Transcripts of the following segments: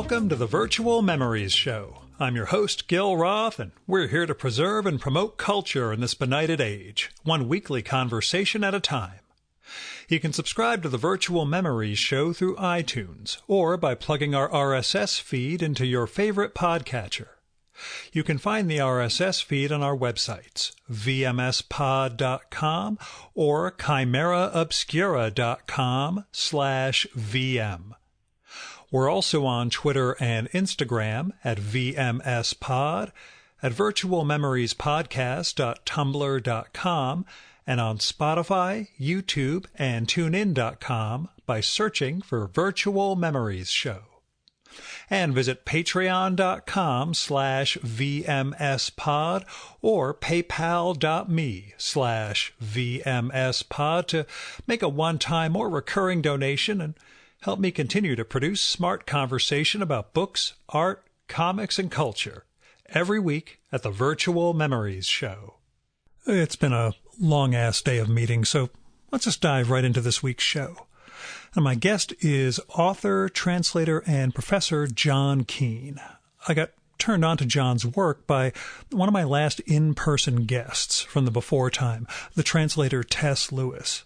Welcome to the Virtual Memories Show. I'm your host, Gil Roth, and we're here to preserve and promote culture in this benighted age, one weekly conversation at a time. You can subscribe to the Virtual Memories Show through iTunes or by plugging our RSS feed into your favorite podcatcher. You can find the RSS feed on our websites, vmspod.com or chimeraobscura.com/vm. We're also on Twitter and Instagram at vmspod, at virtualmemoriespodcast.tumblr.com, and on Spotify, YouTube, and TuneIn.com by searching for Virtual Memories Show. And visit patreon.com/vmspod or paypal.me/vmspod to make a one-time or recurring donation and help me continue to produce smart conversation about books, art, comics, and culture every week at the Virtual Memories Show. It's been a long-ass day of meetings, so let's just dive right into this week's show. And my guest is author, translator, and professor John Keene. I got turned on to John's work by one of my last in-person guests from the before time, the translator Tess Lewis.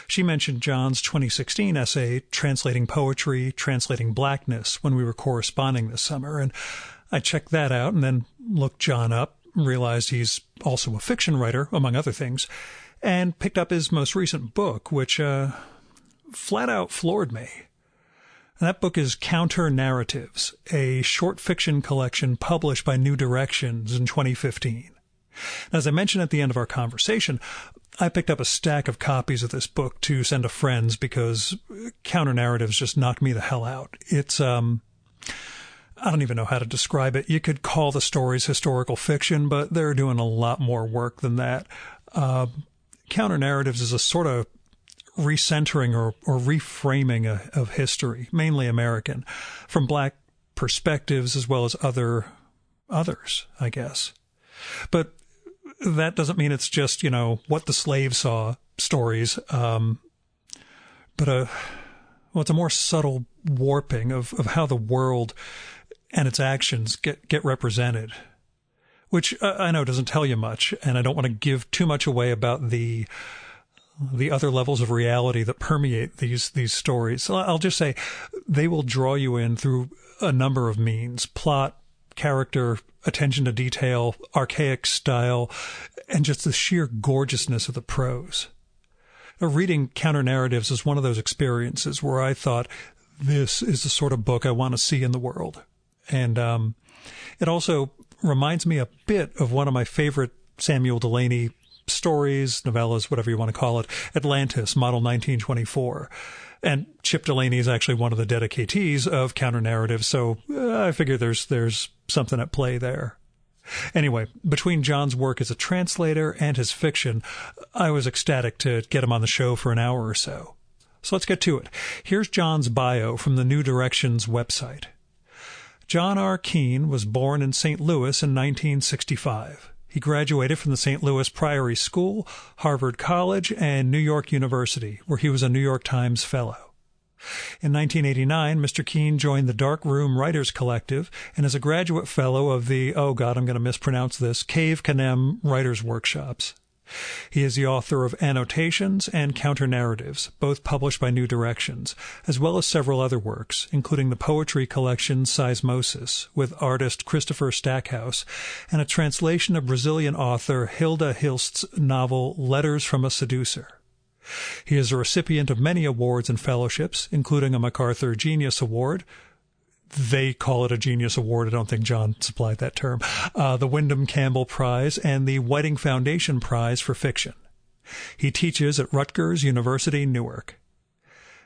She mentioned John's 2016 essay, Translating Poetry, Translating Blackness, when we were corresponding this summer, and I checked that out and then looked John up, realized he's also a fiction writer, among other things, and picked up his most recent book, which flat out floored me. And that book is Counter Narratives, a short fiction collection published by New Directions in 2015. As I mentioned at the end of our conversation, I picked up a stack of copies of this book to send to friends because Counter Narratives just knocked me the hell out. It's, I don't even know how to describe it. You could call the stories historical fiction, but they're doing a lot more work than that. Counter Narratives is a sort of recentering or reframing of history, mainly American, from black perspectives as well as others, I guess. But that doesn't mean it's just, what the slaves saw stories, but it's a more subtle warping of how the world and its actions get represented, which I know doesn't tell you much, and I don't want to give too much away about the other levels of reality that permeate these stories. So I'll just say they will draw you in through a number of means: plot, character, attention to detail, archaic style, and just the sheer gorgeousness of the prose. Reading Counter Narratives is one of those experiences where I thought, this is the sort of book I want to see in the world. And it also reminds me a bit of one of my favorite Samuel Delany stories, novellas, whatever you want to call it, Atlantis, Model 1924. And Chip Delaney is actually one of the dedicatees of Counter Narratives, so I figure there's something at play there. Anyway, between John's work as a translator and his fiction, I was ecstatic to get him on the show for an hour or so. So let's get to it. Here's John's bio from the New Directions website. John R. Keene was born in St. Louis in 1965. He graduated from the St. Louis Priory School, Harvard College, and New York University, where he was a New York Times Fellow. In 1989, Mr. Keene joined the Dark Room Writers Collective and is a graduate fellow of the, I'm going to mispronounce this, Cave Canem Writers Workshops. He is the author of Annotations and Counter Narratives, both published by New Directions, as well as several other works, including the poetry collection Seismosis, with artist Christopher Stackhouse, and a translation of Brazilian author Hilda Hilst's novel Letters from a Seducer. He is a recipient of many awards and fellowships, including a MacArthur Genius Award. They call it a Genius Award. I don't think John supplied that term. The Wyndham Campbell Prize and the Whiting Foundation Prize for Fiction. He teaches at Rutgers University, Newark.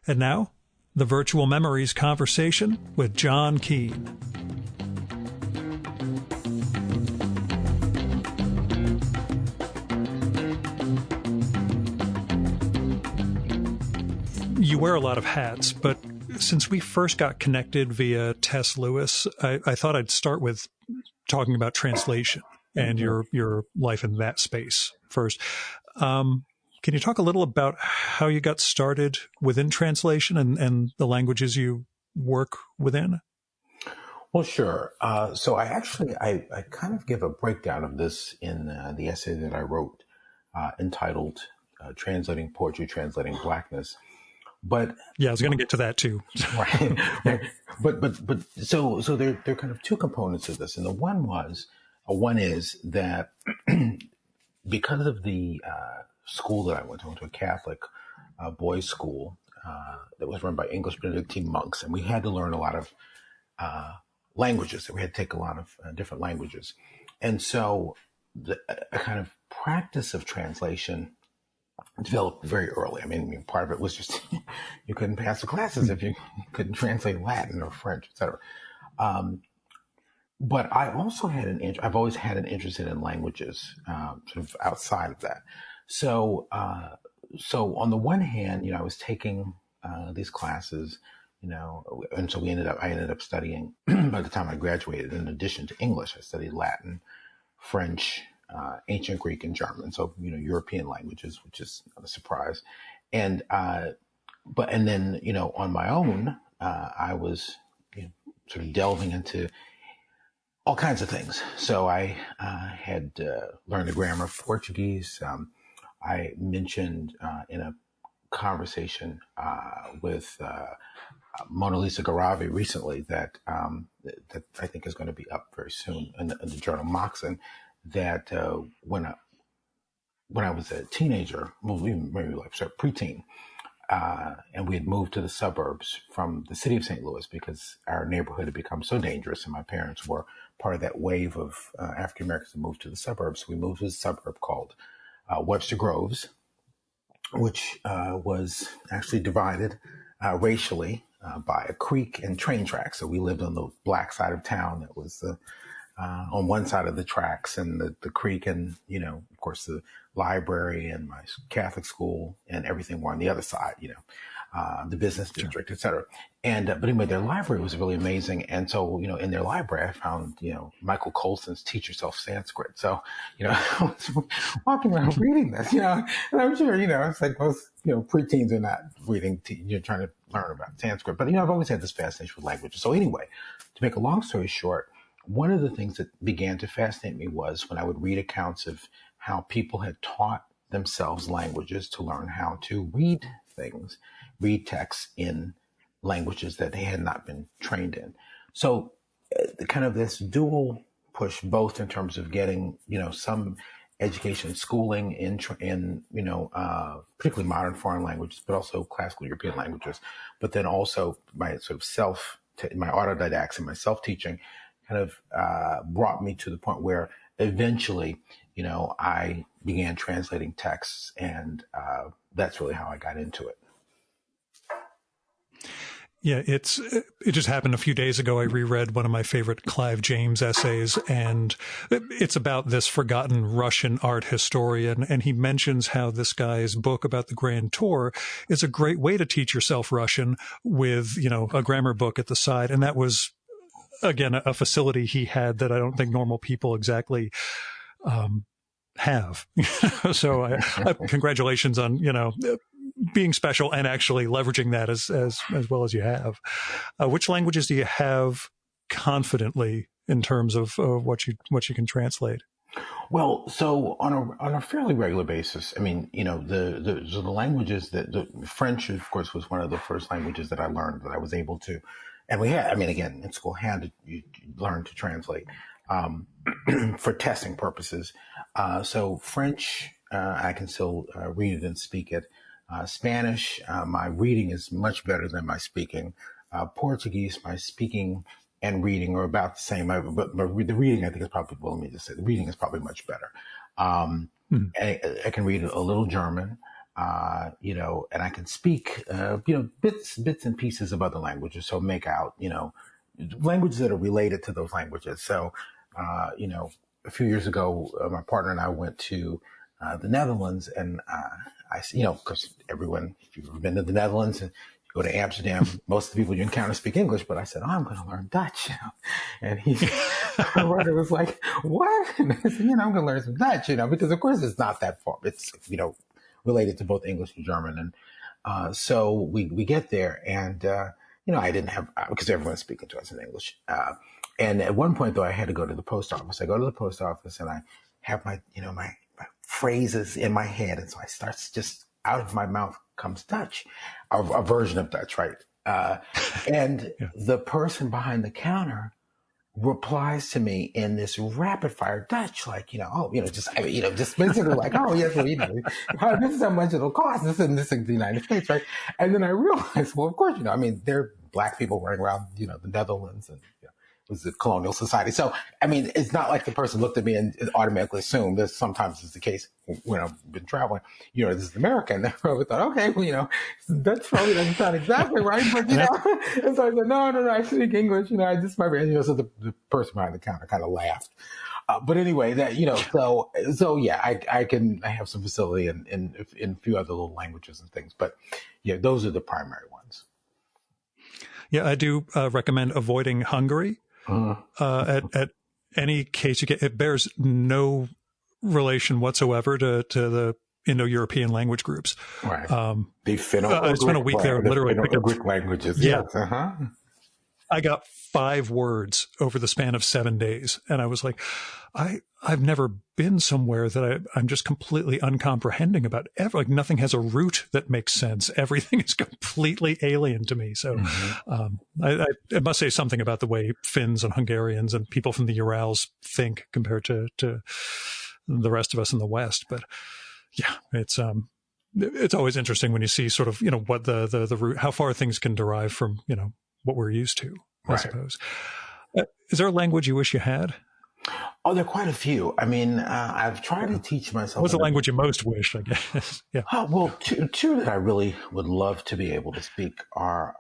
And now, the Virtual Memories conversation with John Keene. You wear a lot of hats, but since we first got connected via Tess Lewis, I thought I'd start with talking about translation and your life in that space first. Can you talk a little about how you got started within translation and the languages you work within? Well, sure. So I kind of give a breakdown of this in the essay that I wrote entitled Translating Poetry, Translating Blackness. But Yeah, I was going to get to that too. right, right. So there are kind of two components of this, and the one is that because of the school that I went to a Catholic boys' school that was run by English Benedictine monks, and we had to learn a lot of languages. So we had to take a lot of different languages, and so a kind of practice of translation developed very early. I mean, part of it was just you couldn't pass the classes if you couldn't translate Latin or French, etc. Um, but I also had I've always had an interest in languages, sort of outside of that. So, so on the one hand, I was taking these classes, and so I ended up studying by the time I graduated. In addition to English, I studied Latin, French, ancient Greek, and German. So European languages, which is not a surprise. And and then on my own, I was sort of delving into all kinds of things. So I had learned the grammar of Portuguese. I mentioned in a conversation with Mona Lisa Garavi recently that I think is going to be up very soon in the journal Moxon, that when I was a teenager, well, maybe like preteen, and we had moved to the suburbs from the city of St. Louis because our neighborhood had become so dangerous, and my parents were part of that wave of African Americans that moved to the suburbs. So we moved to a suburb called Webster Groves, which was actually divided racially by a creek and train tracks. So we lived on the black side of town. That was on one side of the tracks, and the creek, and of course the library and my Catholic school and everything were on the other side. The business district, et cetera. And but anyway, their library was really amazing. And so in their library, I found Michael Colson's "Teach Yourself Sanskrit." So I was walking around reading this, and I'm sure it's like most preteens are not reading, you're trying to learn about Sanskrit. But I've always had this fascination with languages. So anyway, to make a long story short, one of the things that began to fascinate me was when I would read accounts of how people had taught themselves languages to learn how to read things, read texts in languages that they had not been trained in. So kind of this dual push, both in terms of getting, some education, schooling in particularly modern foreign languages, but also classical European languages, but then also my sort of my autodidacts and my self-teaching kind of brought me to the point where eventually, I began translating texts, and that's really how I got into it. Yeah, it just happened a few days ago. I reread one of my favorite Clive James essays, and it's about this forgotten Russian art historian. And he mentions how this guy's book about the Grand Tour is a great way to teach yourself Russian with, a grammar book at the side. And that was, again, a facility he had that I don't think normal people exactly have. So congratulations on, being special and actually leveraging that as well as you have. Which languages do you have confidently in terms of what you can translate? Well, so on a fairly regular basis, I mean, the languages that the French, of course, was one of the first languages that I learned that I was able to, and we had, I mean, again, in school, you learn to translate for testing purposes. So French, I can still read it and speak it. Spanish, my reading is much better than my speaking. Portuguese, my speaking and reading are about the same. But the reading, I think, is probably, well, let me just say, the reading is probably much better. I can read a little German, and I can speak, bits and pieces of other languages. So make out, languages that are related to those languages. So, a few years ago, my partner and I went to the Netherlands, and because everyone, if you've ever been to the Netherlands and you go to Amsterdam, most of the people you encounter speak English. But I said, I'm going to learn Dutch. And my brother was like, what? And I said, I'm going to learn some Dutch, because of course it's not that far. It's, related to both English and German. And so we get there, and, I didn't have, because everyone's speaking to us in English. And at one point, though, I had to go to the post office. I go to the post office and I have my, my phrases in my head. And so I start just out of my mouth comes Dutch, a version of Dutch, right? And Yeah. the person behind the counter replies to me in this rapid fire Dutch, like, just basically like, oh, yes, well, this is how much it'll cost. This is the United States, right? And then I realized, well, of course, there are black people running around, the Netherlands and, it was a colonial society. So, I mean, it's not like the person looked at me and automatically assumed that sometimes it's the case when I've been traveling, this is America. And they probably thought, okay, well, Dutch probably doesn't sound exactly right, but, and so I said, no, I speak English, I just, so the person behind the counter kind of laughed. But anyway, that, so yeah, I have some facility in a few other little languages and things, but yeah, those are the primary ones. Yeah, I do recommend avoiding Hungary. At any case you get, it bears no relation whatsoever to the Indo-European language groups. Right. The I spent a week there, literally picked up Greek languages. Yeah. Yes. Uh-huh. I got 5 words over the span of 7 days, and I was like, I've never been somewhere that I'm just completely uncomprehending about ever. Like, nothing has a root that makes sense. Everything is completely alien to me. So, I must say something about the way Finns and Hungarians and people from the Urals think compared to the rest of us in the West. But yeah, it's always interesting when you see sort of, what the root, how far things can derive from, what we're used to, I suppose. Is there a language you wish you had? Oh, there are quite a few. I mean, I've tried to teach myself. What's the language you most wish, I guess? Yeah. Well, two that I really would love to be able to speak are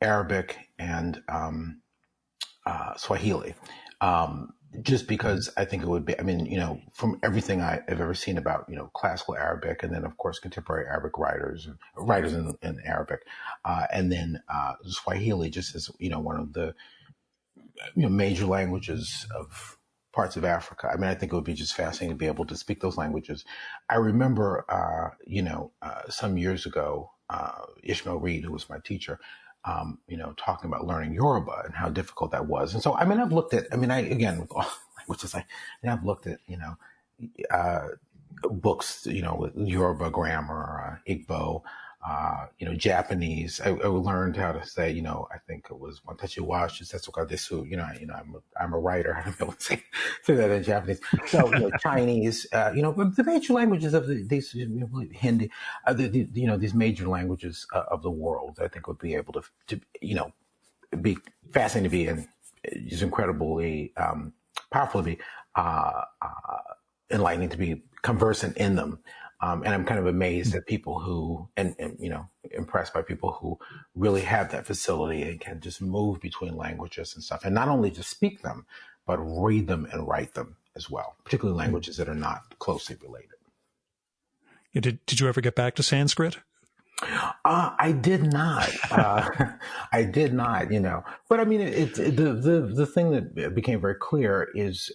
Arabic and Swahili. Just because I think it would be, from everything I've ever seen about, classical Arabic, and then of course contemporary Arabic writers in Arabic, and then Swahili just as, one of the major languages of parts of Africa. I mean, I think it would be just fascinating to be able to speak those languages. I remember, some years ago, Ishmael Reed, who was my teacher, talking about learning Yoruba and how difficult that was. And so, I've looked at, with all languages, I've looked at, books, with Yoruba grammar, Igbo, Japanese. I learned how to say, I think it was Wantachi wa Shisetsuka desu. I'm a writer. I don't know how to say that in Japanese. So, Chinese, but the major languages of these, Hindi, these major languages of the world, I think would be able to be fascinating to be and is incredibly powerful to be enlightening to be conversant in them. And I'm kind of amazed at people who, and impressed by people who really have that facility and can just move between languages and stuff. And not only just speak them, but read them and write them as well, particularly languages that are not closely related. Yeah, did you ever get back to Sanskrit? I did not. I did not, but the thing that became very clear is,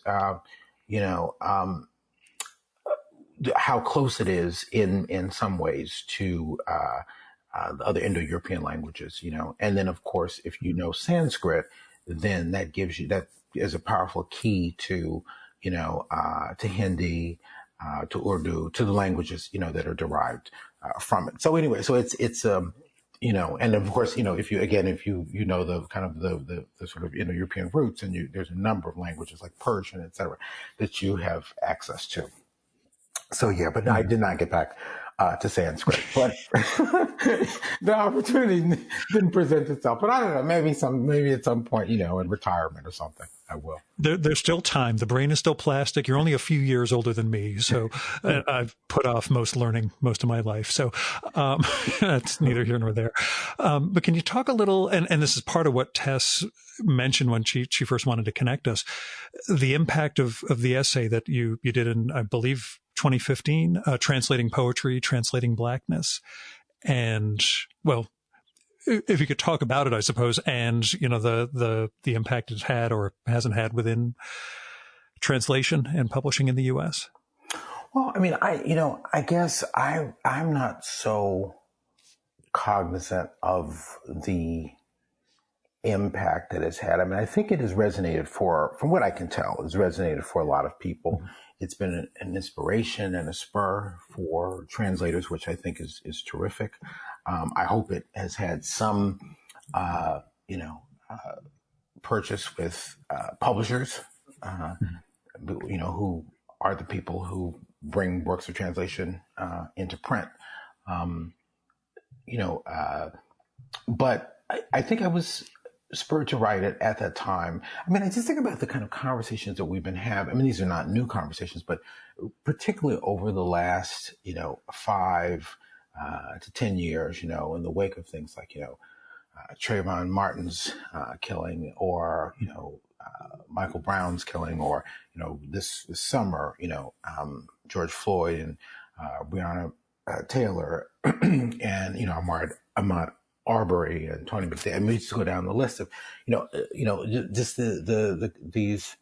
how close it is in some ways to the other Indo-European languages, and then of course, if you know Sanskrit, then that gives you, that is a powerful key to, to Hindi, to Urdu, to the languages, that are derived from it. So anyway, so it's and of course, if you know the kind of the sort of Indo-European roots, and there's a number of languages like Persian, et cetera, that you have access to. So yeah, but no, I did not get back to Sanskrit, but the opportunity didn't present itself. But I don't know, maybe at some point, in retirement or something, I will. There's still time. The brain is still plastic. You're only a few years older than me, so I've put off most learning most of my life. So that's neither here nor there. But can you talk a little? And this is part of what Tess mentioned when she first wanted to connect us. The impact of the essay that you did in, I believe, 2015, translating poetry, translating blackness, and well, if you could talk about it, I suppose, and the impact it's had or hasn't had within translation and publishing in the U.S. Well, I guess I'm not so cognizant of the impact that it's had. I mean, I think it has resonated from what I can tell, it's resonated for a lot of people. It's been an inspiration and a spur for translators, which I think is terrific. I hope it has had some, you know, purchase with publishers, you know, who are the people who bring works of translation into print. You know, but I think I was spurred to write it at that time. I mean, I just think about the kind of conversations that we've been having. I mean, these are not new conversations, but particularly over the last, you know, 5 to 10 years, you know, in the wake of things like, you know, Trayvon Martin's killing, or, you know, Michael Brown's killing, or, you know, this summer, you know, George Floyd and Breonna Taylor and, you know, Ahmaud Arbery and Tony McDaniel. I mean, just go down the list of, you know, just these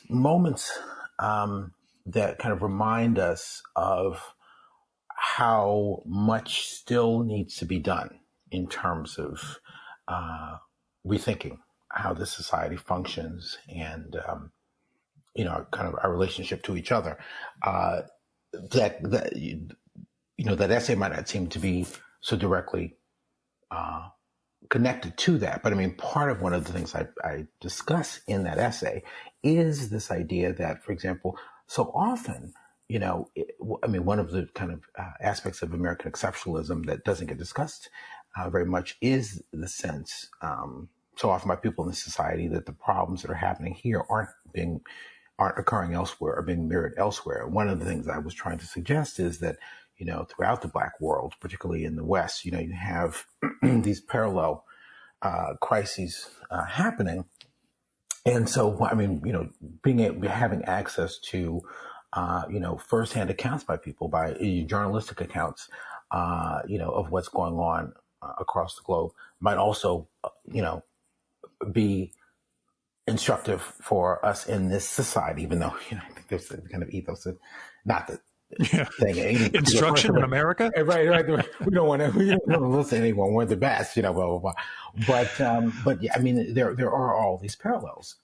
moments that kind of remind us of how much still needs to be done in terms of rethinking how this society functions, and you know, kind of our relationship to each other. That you know, that essay might not seem to be so directly connected to that, but I mean, part of one of the things I discuss in that essay is this idea that, for example, so often, you know, I mean, one of the kind of aspects of American exceptionalism that doesn't get discussed very much is the sense, so often by people in the society, that the problems that are happening here aren't occurring elsewhere, or being mirrored elsewhere. One of the things I was trying to suggest is that, you know, throughout the Black world, particularly in the West, you know, you have these parallel crises happening. And so, I mean, you know, having access to, you know, firsthand accounts by people, by journalistic accounts, you know, of what's going on across the globe might also, you know, be instructive for us in this society, even though, you know, I think there's a kind of ethos of, not that thing. Instruction in America? Right. We don't want to listen to anyone. We're the best, you know, blah, blah, blah. But yeah, I mean, there are all these parallels.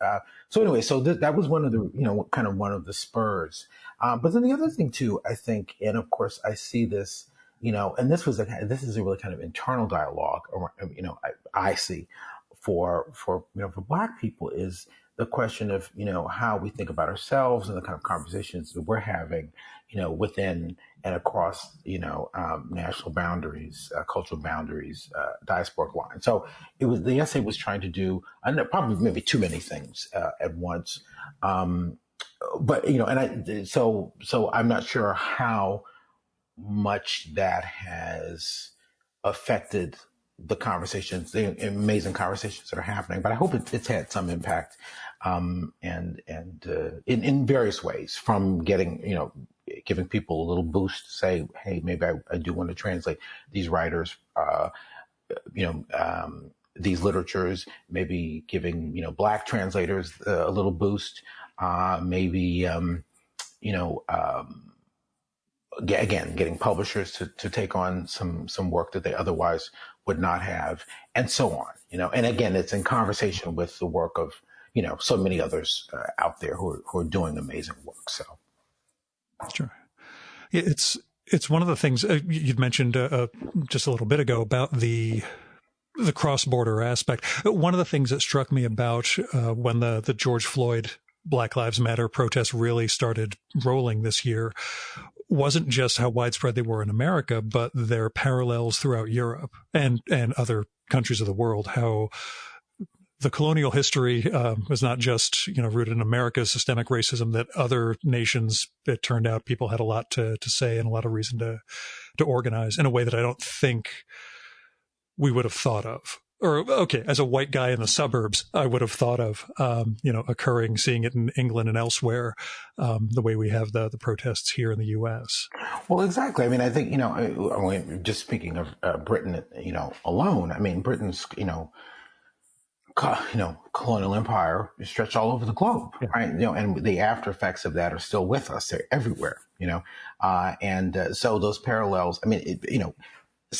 So anyway, so that was one of the, you know, kind of one of the spurs. But then the other thing too, I think, and of course I see this, you know, and this is a really kind of internal dialogue, or, you know, I see for, you know, for Black people, is the question of, you know, how we think about ourselves and the kind of conversations that we're having, you know, within and across, you know, national boundaries, cultural boundaries, diasporic lines. So the essay was trying to do probably maybe too many things at once. But, you know, so I'm not sure how much that has affected the conversations, the amazing conversations that are happening, but I hope it's had some impact, and in various ways, from getting, you know, giving people a little boost to say, hey, maybe I do want to translate these writers, you know, these literatures, maybe giving, you know, Black translators a little boost, maybe, you know, again, getting publishers to take on some work that they otherwise would not have, and so on, you know. And again, it's in conversation with the work of, you know, so many others out there who are doing amazing work. So, sure, it's one of the things you'd mentioned just a little bit ago about the cross-border aspect. One of the things that struck me about when the George Floyd Black Lives Matter protests really started rolling this year wasn't just how widespread they were in America, but their parallels throughout Europe and other countries of the world. How the colonial history was not just, you know, rooted in America's systemic racism, that other nations, it turned out, people had a lot to say and a lot of reason to organize in a way that I don't think we would have thought of. Or, okay, as a white guy in the suburbs, I would have thought of, you know, seeing it in England and elsewhere, the way we have the protests here in the U.S. Well, exactly. I mean, I think, you know, I mean, just speaking of Britain, you know, alone, I mean, Britain's, you know, colonial empire is stretched all over the globe, yeah. Right? You know, and the after effects of that are still with us. They're everywhere, you know, and so those parallels, I mean, you know,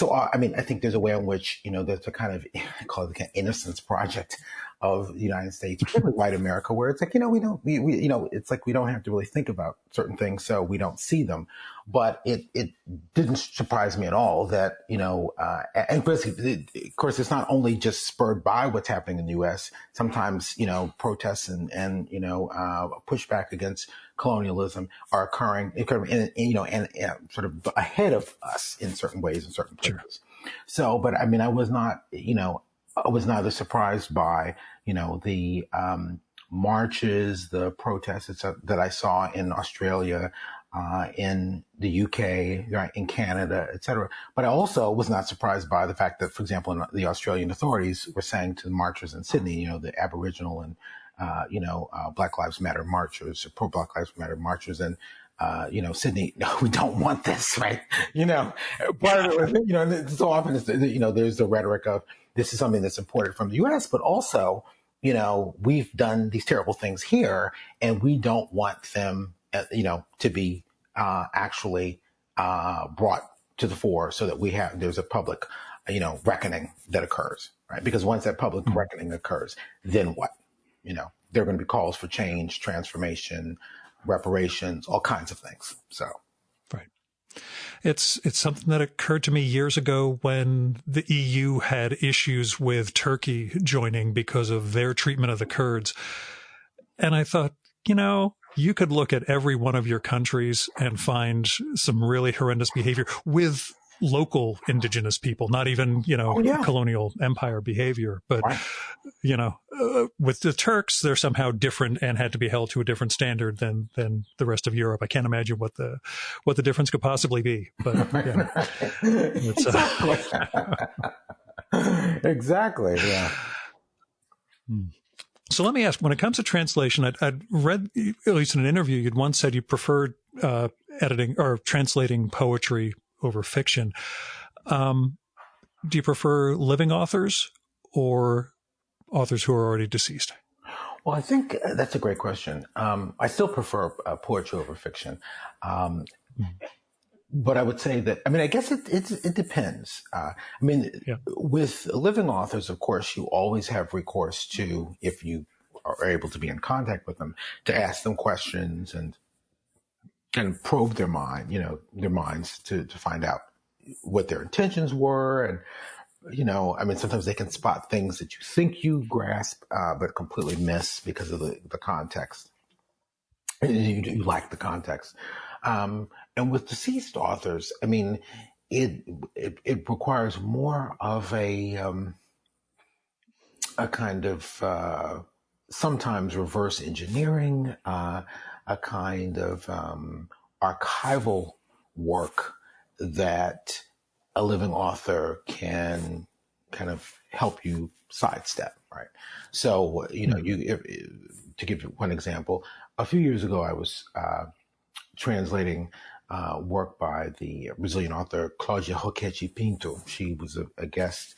I mean, I think there's a way in which, there's a kind of, I call it the kind of innocence project of the United States, particularly white America, where it's like, it's like we don't have to really think about certain things, so we don't see them. But it didn't surprise me at all that, and basically, of course, it's not only just spurred by what's happening in the U.S. Sometimes, protests and pushback against colonialism are occurring, and sort of ahead of us in certain ways in certain places. Sure. So, but I mean, I was not, I was neither surprised by, the marches, the protests that I saw in Australia, in the UK, right, in Canada, et cetera. But I also was not surprised by the fact that, for example, the Australian authorities were saying to the marchers in Sydney, the Aboriginal and Black Lives Matter marchers, pro Black Lives Matter marchers, and Sydney, no, we don't want this, right? Part of it was, and so often, there's the rhetoric of this is something that's imported from the U.S., but also, we've done these terrible things here, and we don't want them, to be actually brought to the fore, so that there's a public, reckoning that occurs, right? Because once that public reckoning occurs, then what? There are going to be calls for change, transformation, reparations, all kinds of things. So, right. It's something that occurred to me years ago when the EU had issues with Turkey joining because of their treatment of the Kurds. And I thought, you could look at every one of your countries and find some really horrendous behavior with local indigenous people, not even, colonial empire behavior. But, right. With the Turks, they're somehow different and had to be held to a different standard than the rest of Europe. I can't imagine what the difference could possibly be. But it's, exactly. Yeah. So let me ask, when it comes to translation, I'd read, at least in an interview, you'd once said you preferred editing or translating poetry over fiction. Do you prefer living authors or authors who are already deceased? Well, I think that's a great question. I still prefer poetry over fiction. But I would say that, I guess it depends. With living authors, of course, you always have recourse to, if you are able to be in contact with them, to ask them questions and probe their minds to find out what their intentions were. And, sometimes they can spot things that you think you grasp, but completely miss because of the context. You lack the context. And with deceased authors, it requires more of a kind of sometimes reverse engineering, a kind of archival work that a living author can kind of help you sidestep, right? So, to give you one example, a few years ago, I was translating work by the Brazilian author Cláudia Roquete Pinto. She was a guest.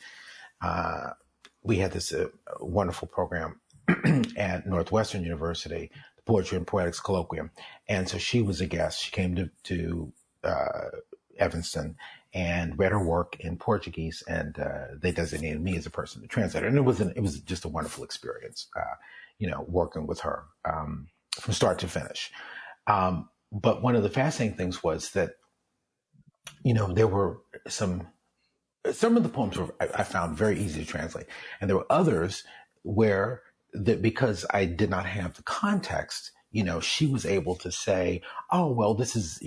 We had this wonderful program at Northwestern University, the Poetry and Poetics Colloquium. And so she was a guest. She came to Evanston and read her work in Portuguese, and they designated me as a person to translate it. And it was just a wonderful experience, working with her from start to finish. But one of the fascinating things was that, there were some of the poems I found very easy to translate. And there were others where because I did not have the context, she was able to say, oh, well, this is,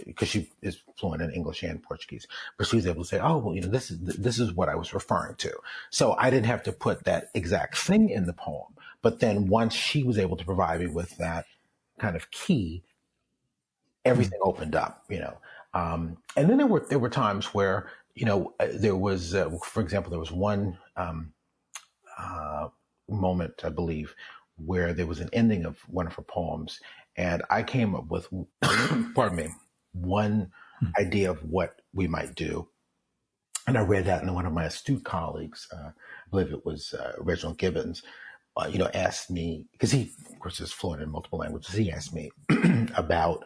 because she is fluent in English and Portuguese, but she was able to say, oh, well, this is what I was referring to. So I didn't have to put that exact thing in the poem. But then once she was able to provide me with that kind of key, everything opened up, and then there were times where, there was, for example, there was one moment, I believe, where there was an ending of one of her poems, and I came up with, pardon me, one idea of what we might do. And I read that, and one of my astute colleagues, I believe it was Reginald Gibbons, asked me, because he, of course, is fluent in multiple languages. He asked me about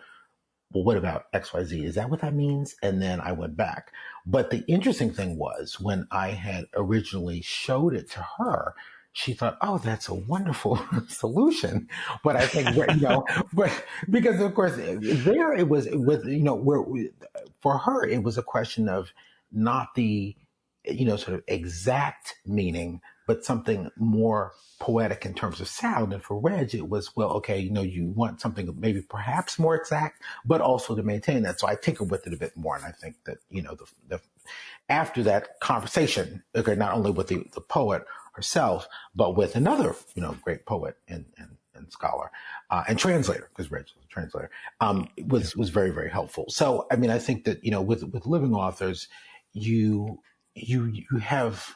well, what about XYZ? Is that what that means? And then I went back. But the interesting thing was when I had originally showed it to her, she thought, oh, that's a wonderful solution. But I think, but because of course there it was with, for her, it was a question of not the, sort of exact meaning, but something more poetic in terms of sound. And for Reg, it was, well, okay, you want something maybe perhaps more exact, but also to maintain that. So I tinkered with it a bit more. And I think that, after that conversation, okay, not only with the poet herself, but with another, great poet and scholar, and translator, because Reg was a translator, was very, very helpful. So, I mean, I think that, with living authors, you have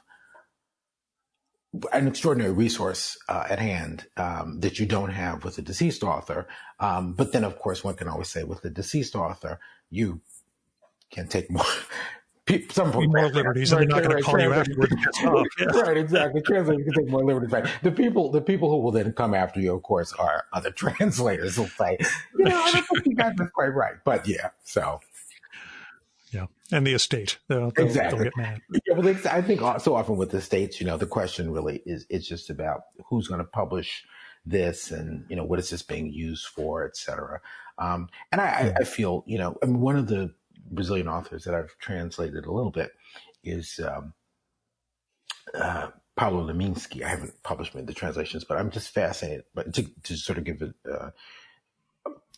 an extraordinary resource at hand that you don't have with a deceased author. But then, of course, one can always say with the deceased author, you can take more. Some more liberties, and they're not going to call you afterwards. Yeah. Right, exactly. Translators can take more liberties. Right. The people who will then come after you, of course, are other translators who'll say, I don't think you got this quite right. But yeah, so. Yeah, and the estate, they'll get mad. Yeah, well, I think so often with the estates, the question really it's just about who's going to publish this, and what is this being used for, et cetera. And I feel, I mean, one of the Brazilian authors that I've translated a little bit is Pablo Leminsky. I haven't published many of the translations, but I'm just fascinated. But to sort of give it a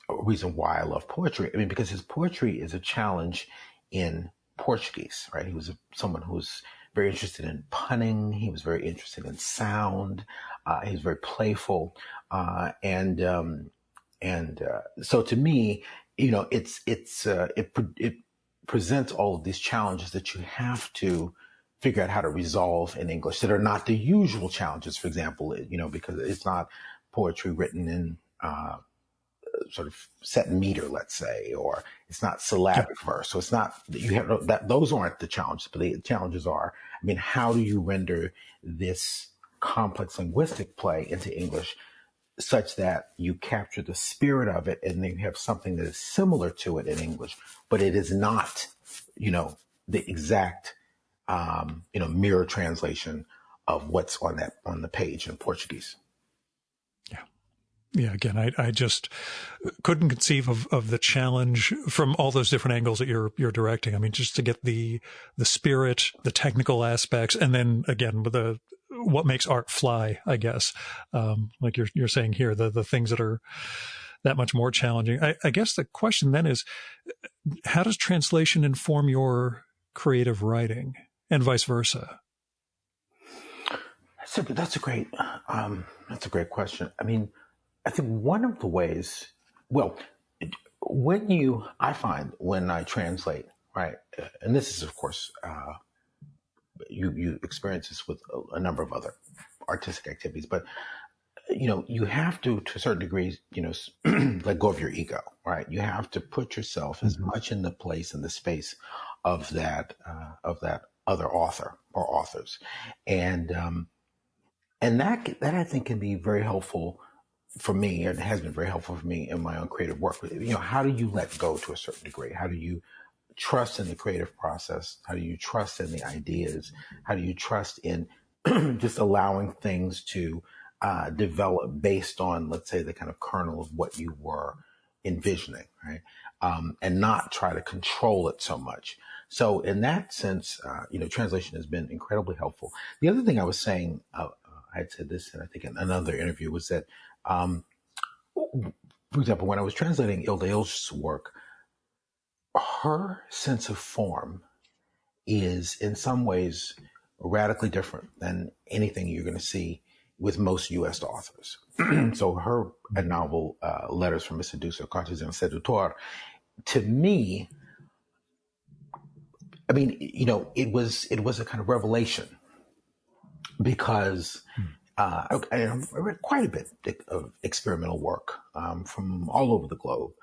reason why I love poetry, I mean, because his poetry is a challenge in Portuguese, right? He was someone who was very interested in punning. He was very interested in sound. He was very playful, and so to me, it presents all of these challenges that you have to figure out how to resolve in English that are not the usual challenges. For example, because it's not poetry written in sort of set meter, let's say, or it's not syllabic verse. So it's not that those aren't the challenges, but the challenges are, I mean, how do you render this complex linguistic play into English such that you capture the spirit of it and then you have something that is similar to it in English, but it is not, the exact, mirror translation of what's on the page in Portuguese. Yeah, again, I just couldn't conceive of the challenge from all those different angles that you're directing. I mean, just to get the spirit, the technical aspects, and then again with what makes art fly, I guess. Like you're saying here, the things that are that much more challenging. I guess the question then is, how does translation inform your creative writing, and vice versa? That's a great question. I mean, I think one of the ways, well, I find when I translate, right, and this is, of course, you experience this with a number of other artistic activities, but, you have to a certain degree, let go of your ego, right? You have to put yourself as much in the place and the space of that other author or authors. And that I think can be very helpful for me, and has been very helpful for me in my own creative work. How do you let go to a certain degree? How do you trust in the creative process? How do you trust in the ideas? How do you trust in just allowing things to develop based on, let's say, the kind of kernel of what you were envisioning, right? And not try to control it so much. So in that sense, translation has been incredibly helpful. The other thing I was saying, I had said this, and I think in another interview, was that, for example, when I was translating Ilda Ilsh's work, her sense of form is in some ways radically different than anything you're going to see with most U.S. authors. So her novel, Letters from a Seducer, Cartas de un Sedutor, to me, I mean, it was a kind of revelation, because I read quite a bit of experimental work from all over the globe,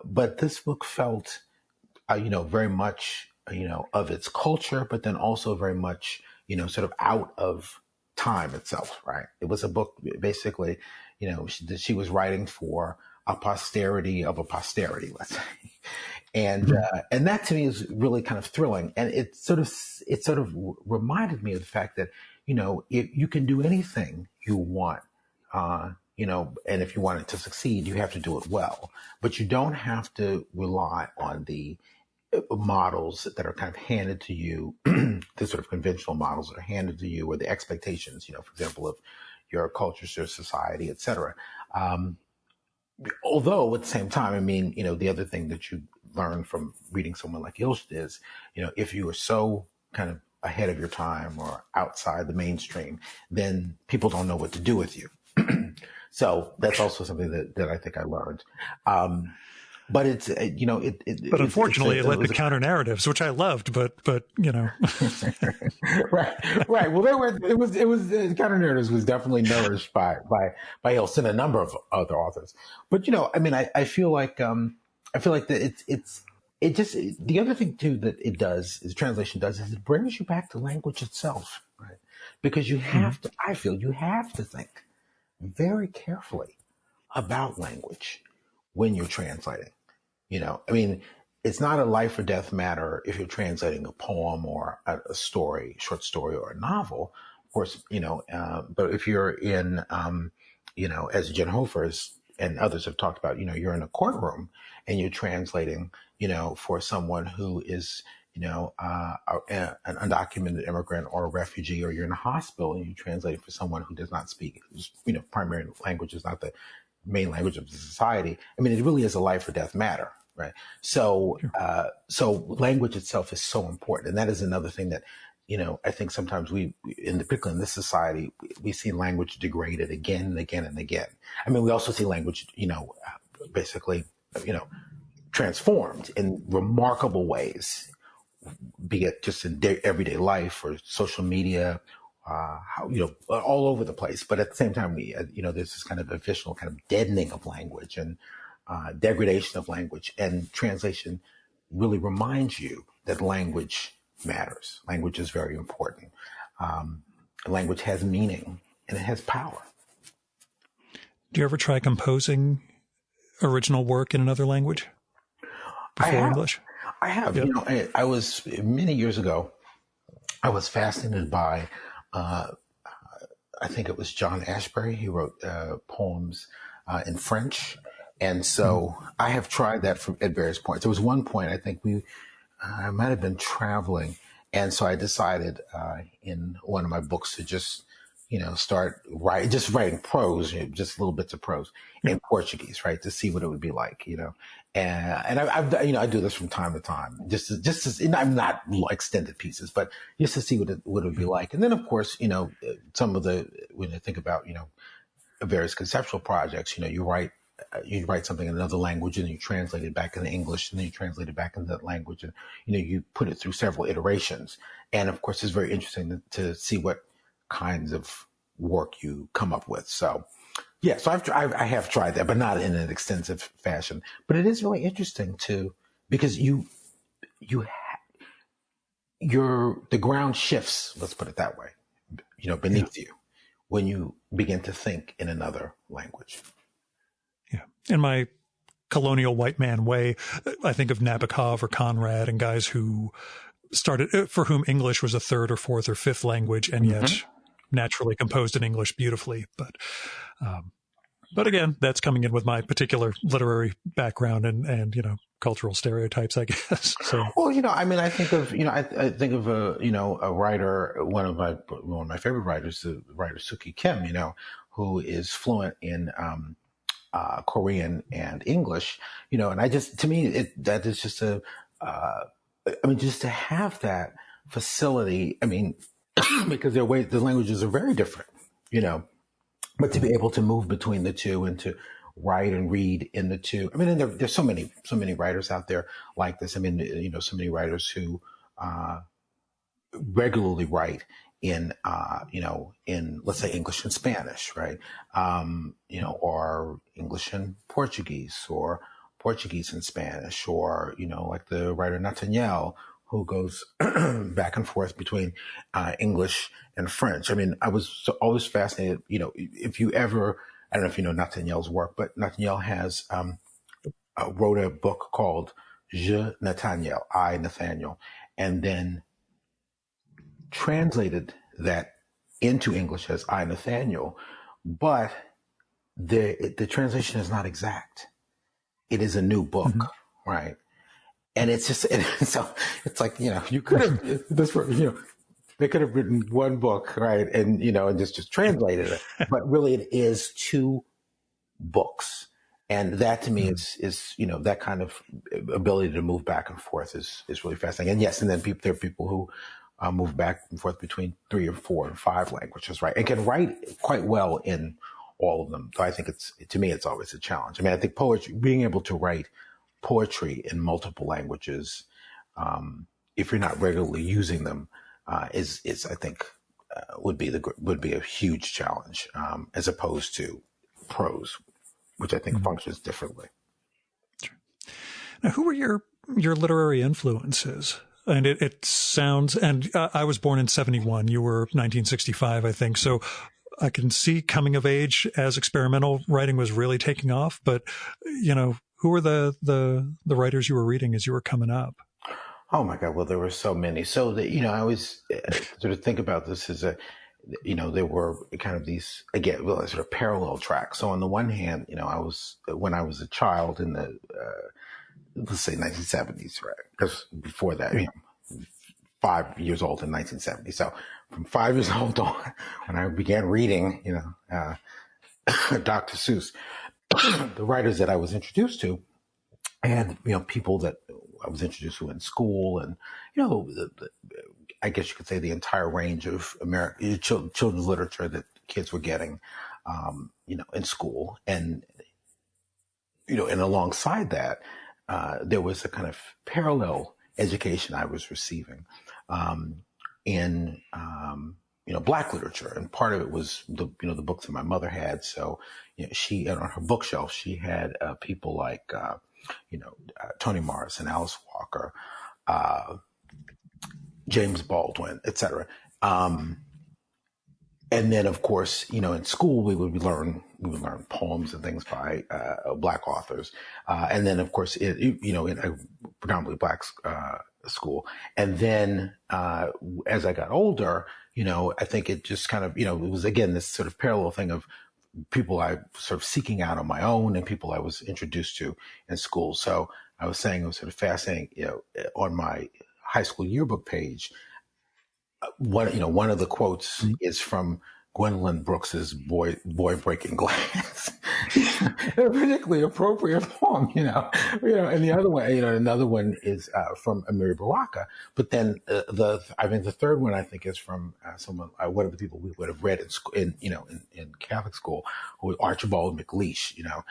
but this book felt, very much, of its culture, but then also very much, sort of out of time itself, right? It was a book basically, that she was writing for a posterity of a posterity, let's say. And that to me is really kind of thrilling. And it sort of reminded me of the fact that, if you can do anything you want, and if you want it to succeed, you have to do it well, but you don't have to rely on the models that are kind of handed to you, the sort of conventional models that are handed to you, or the expectations, for example, of your culture, your society, et cetera. Although at the same time, I mean, the other thing that you learn from reading someone like Ilst is, if you are so kind of ahead of your time or outside the mainstream, then people don't know what to do with you. So that's also something that I think I learned. But it's, but unfortunately it led to counter narratives, which I loved, but right. Well, it was counter narratives was definitely nourished by Ilse and a number of other authors. But, I feel like that it just, the other thing too that it does, is translation does, is it brings you back to language itself, right? Because you have to, I feel you have to think very carefully about language when you're translating. It's not a life or death matter if you're translating a poem or a story, short story, or a novel, of course, but if you're in, as Jen Hofer and others have talked about, you're in a courtroom and you're translating, for someone who is, an undocumented immigrant or a refugee, or you're in a hospital and you're translating for someone who does not speak, primary language is not the main language of the society. I mean, it really is a life or death matter, right? So, so language itself is so important, and that is another thing that, I think sometimes particularly in this society, we see language degraded again and again and again. I mean, we also see language, basically, transformed in remarkable ways, be it just in everyday life or social media, all over the place. But at the same time, there's this kind of official kind of deadening of language and degradation of language. And translation really reminds you that language matters. Language is very important. Language has meaning and it has power. Do you ever try composing original work in another language before English? I have. Yep. I was, many years ago, I was fascinated by, I think it was John Ashbery. He wrote poems in French. And so I have tried that at various points. There was one point, I think I might have been traveling. And so I decided in one of my books to just, start writing prose, just little bits of prose in Portuguese, right, to see what it would be like, And I do this from time to time, I'm not extended pieces, but just to see what it would be like. And then, of course, some of when I think about, various conceptual projects, you write something in another language and you translate it back into English, and then you translate it back into that language, and you put it through several iterations. And of course, it's very interesting to see what kinds of work you come up with. So, yeah, so I have tried that, but not in an extensive fashion. But it is really interesting because the ground shifts. Let's put it that way. Beneath you when you begin to think in another language. Yeah. In my colonial white man way, I think of Nabokov or Conrad and guys who for whom English was a third or fourth or fifth language, and yet naturally composed in English beautifully. But again, that's coming in with my particular literary background and cultural stereotypes, I guess. So, well, I think of, I think of a writer, one of my favorite writers, the writer Suki Kim, who is fluent in, Korean and English, and to me, that is just just to have that facility, because the languages are very different, but to be able to move between the two and to write and read in the two. And there's so many writers out there like this. So many writers who, regularly write in, let's say English and Spanish, right? Or English and Portuguese, or Portuguese and Spanish, or, like the writer Nathaniel, who goes back and forth between English and French. I was always fascinated, if you ever I don't know if you know Nathaniel's work, but Nathaniel has wrote a book called Je Nathaniel, I Nathaniel, and then translated that into English as I Nathaniel, but the translation is not exact. It is a new book, mm-hmm. right? And it's just so it's like, you know, you could have this, you know, they could have written one book, right, and you know, and just translated it, but really it is two books. And that to me is, you know, that kind of ability to move back and forth is really fascinating. And yes, and then there are people who move back and forth between 3 or 4 and 5 languages, right? And can write quite well in all of them. So I think to me, it's always a challenge. I mean, I think poetry, being able to write poetry in multiple languages, if you're not regularly using them, is I think would be a huge challenge, as opposed to prose, which I think functions differently. Sure. Now, who were your literary influences? And it sounds, and I was born in 71. You were 1965, I think. So I can see coming of age as experimental writing was really taking off. But, you know, who were the writers you were reading as you were coming up? Oh my God! Well, there were so many. So that, you know, I always sort of think about this as you know, there were kind of these, again, well, sort of parallel tracks. So on the one hand, you know, when I was a child in the let's say 1970s, right? Because before that, you know, 5 years old in 1970. So from 5 years old on, when I began reading, you know, Dr. Seuss, the writers that I was introduced to, and you know, people that I was introduced to in school, and you know, I guess you could say the entire range of American children's literature that kids were getting, you know, in school, and you know, and alongside that, there was a kind of parallel education I was receiving in you know, Black literature, and part of it was the books that my mother had. So you know, she on her bookshelf she had people like you know, Toni Morrison, Alice Walker, James Baldwin, etc. And then, of course, you know, in school we would learn poems and things by Black authors, and then, of course, you know, in a predominantly Black school. And then, as I got older, you know, I think it just kind of, you know, it was again this sort of parallel thing of people I sort of seeking out on my own and people I was introduced to in school. So I was saying it was sort of fascinating, you know, on my high school yearbook page. One of the quotes is from Gwendolyn Brooks's "Boy Breaking Glass," a particularly appropriate poem, you know. And the other one, you know, another one is from Amiri Baraka. But then the third one I think is from someone, one of the people we would have read in school, in Catholic school, who was Archibald MacLeish, you know,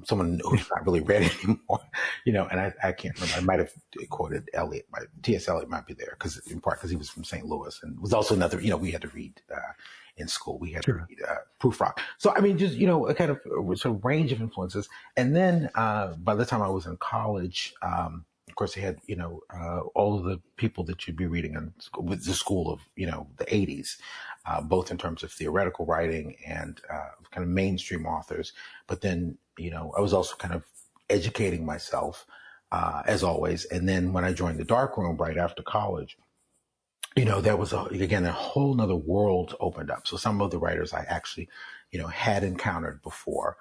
someone who's not really read anymore, you know. And I can't remember. I might have quoted Eliot. T.S. Eliot might be there in part because he was from St. Louis, and was also another. You know, we had to read. In school, we had to read Proofrock. So, I mean, just, you know, a kind of sort of range of influences. And then by the time I was in college, of course, I had, you know, all of the people that you'd be reading in with the school of, you know, the 80s, both in terms of theoretical writing and kind of mainstream authors. But then, you know, I was also kind of educating myself, as always. And then when I joined the darkroom right after college, you know, there was again a whole nother world opened up. So some of the writers I actually, you know, had encountered before,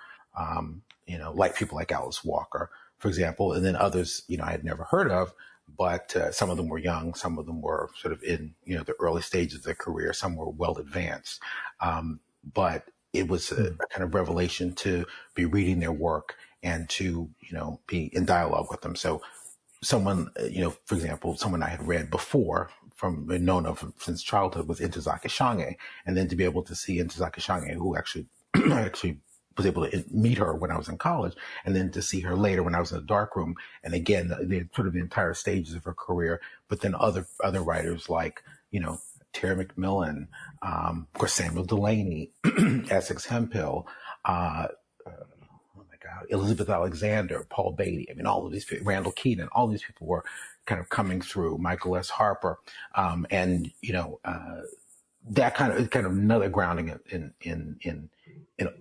you know, like people like Alice Walker, for example, and then others, you know, I had never heard of, but some of them were young, some of them were sort of in, you know, the early stages of their career, some were well advanced, but it was a kind of revelation to be reading their work and to, you know, be in dialogue with them. So someone, you know, for example, someone I had read before from known of since childhood was Ntozake Shange, and then to be able to see Ntozake Shange, who actually actually was able to meet her when I was in college, and then to see her later when I was in the darkroom, and again sort of the entire stages of her career, but then other writers like, you know, Terry McMillan, of course Samuel Delany, Essex Hemphill, Elizabeth Alexander, Paul Beatty. I mean, all of these people, Randall Keene, all these people were kind of coming through. Michael S. Harper, and you know, that kind of another grounding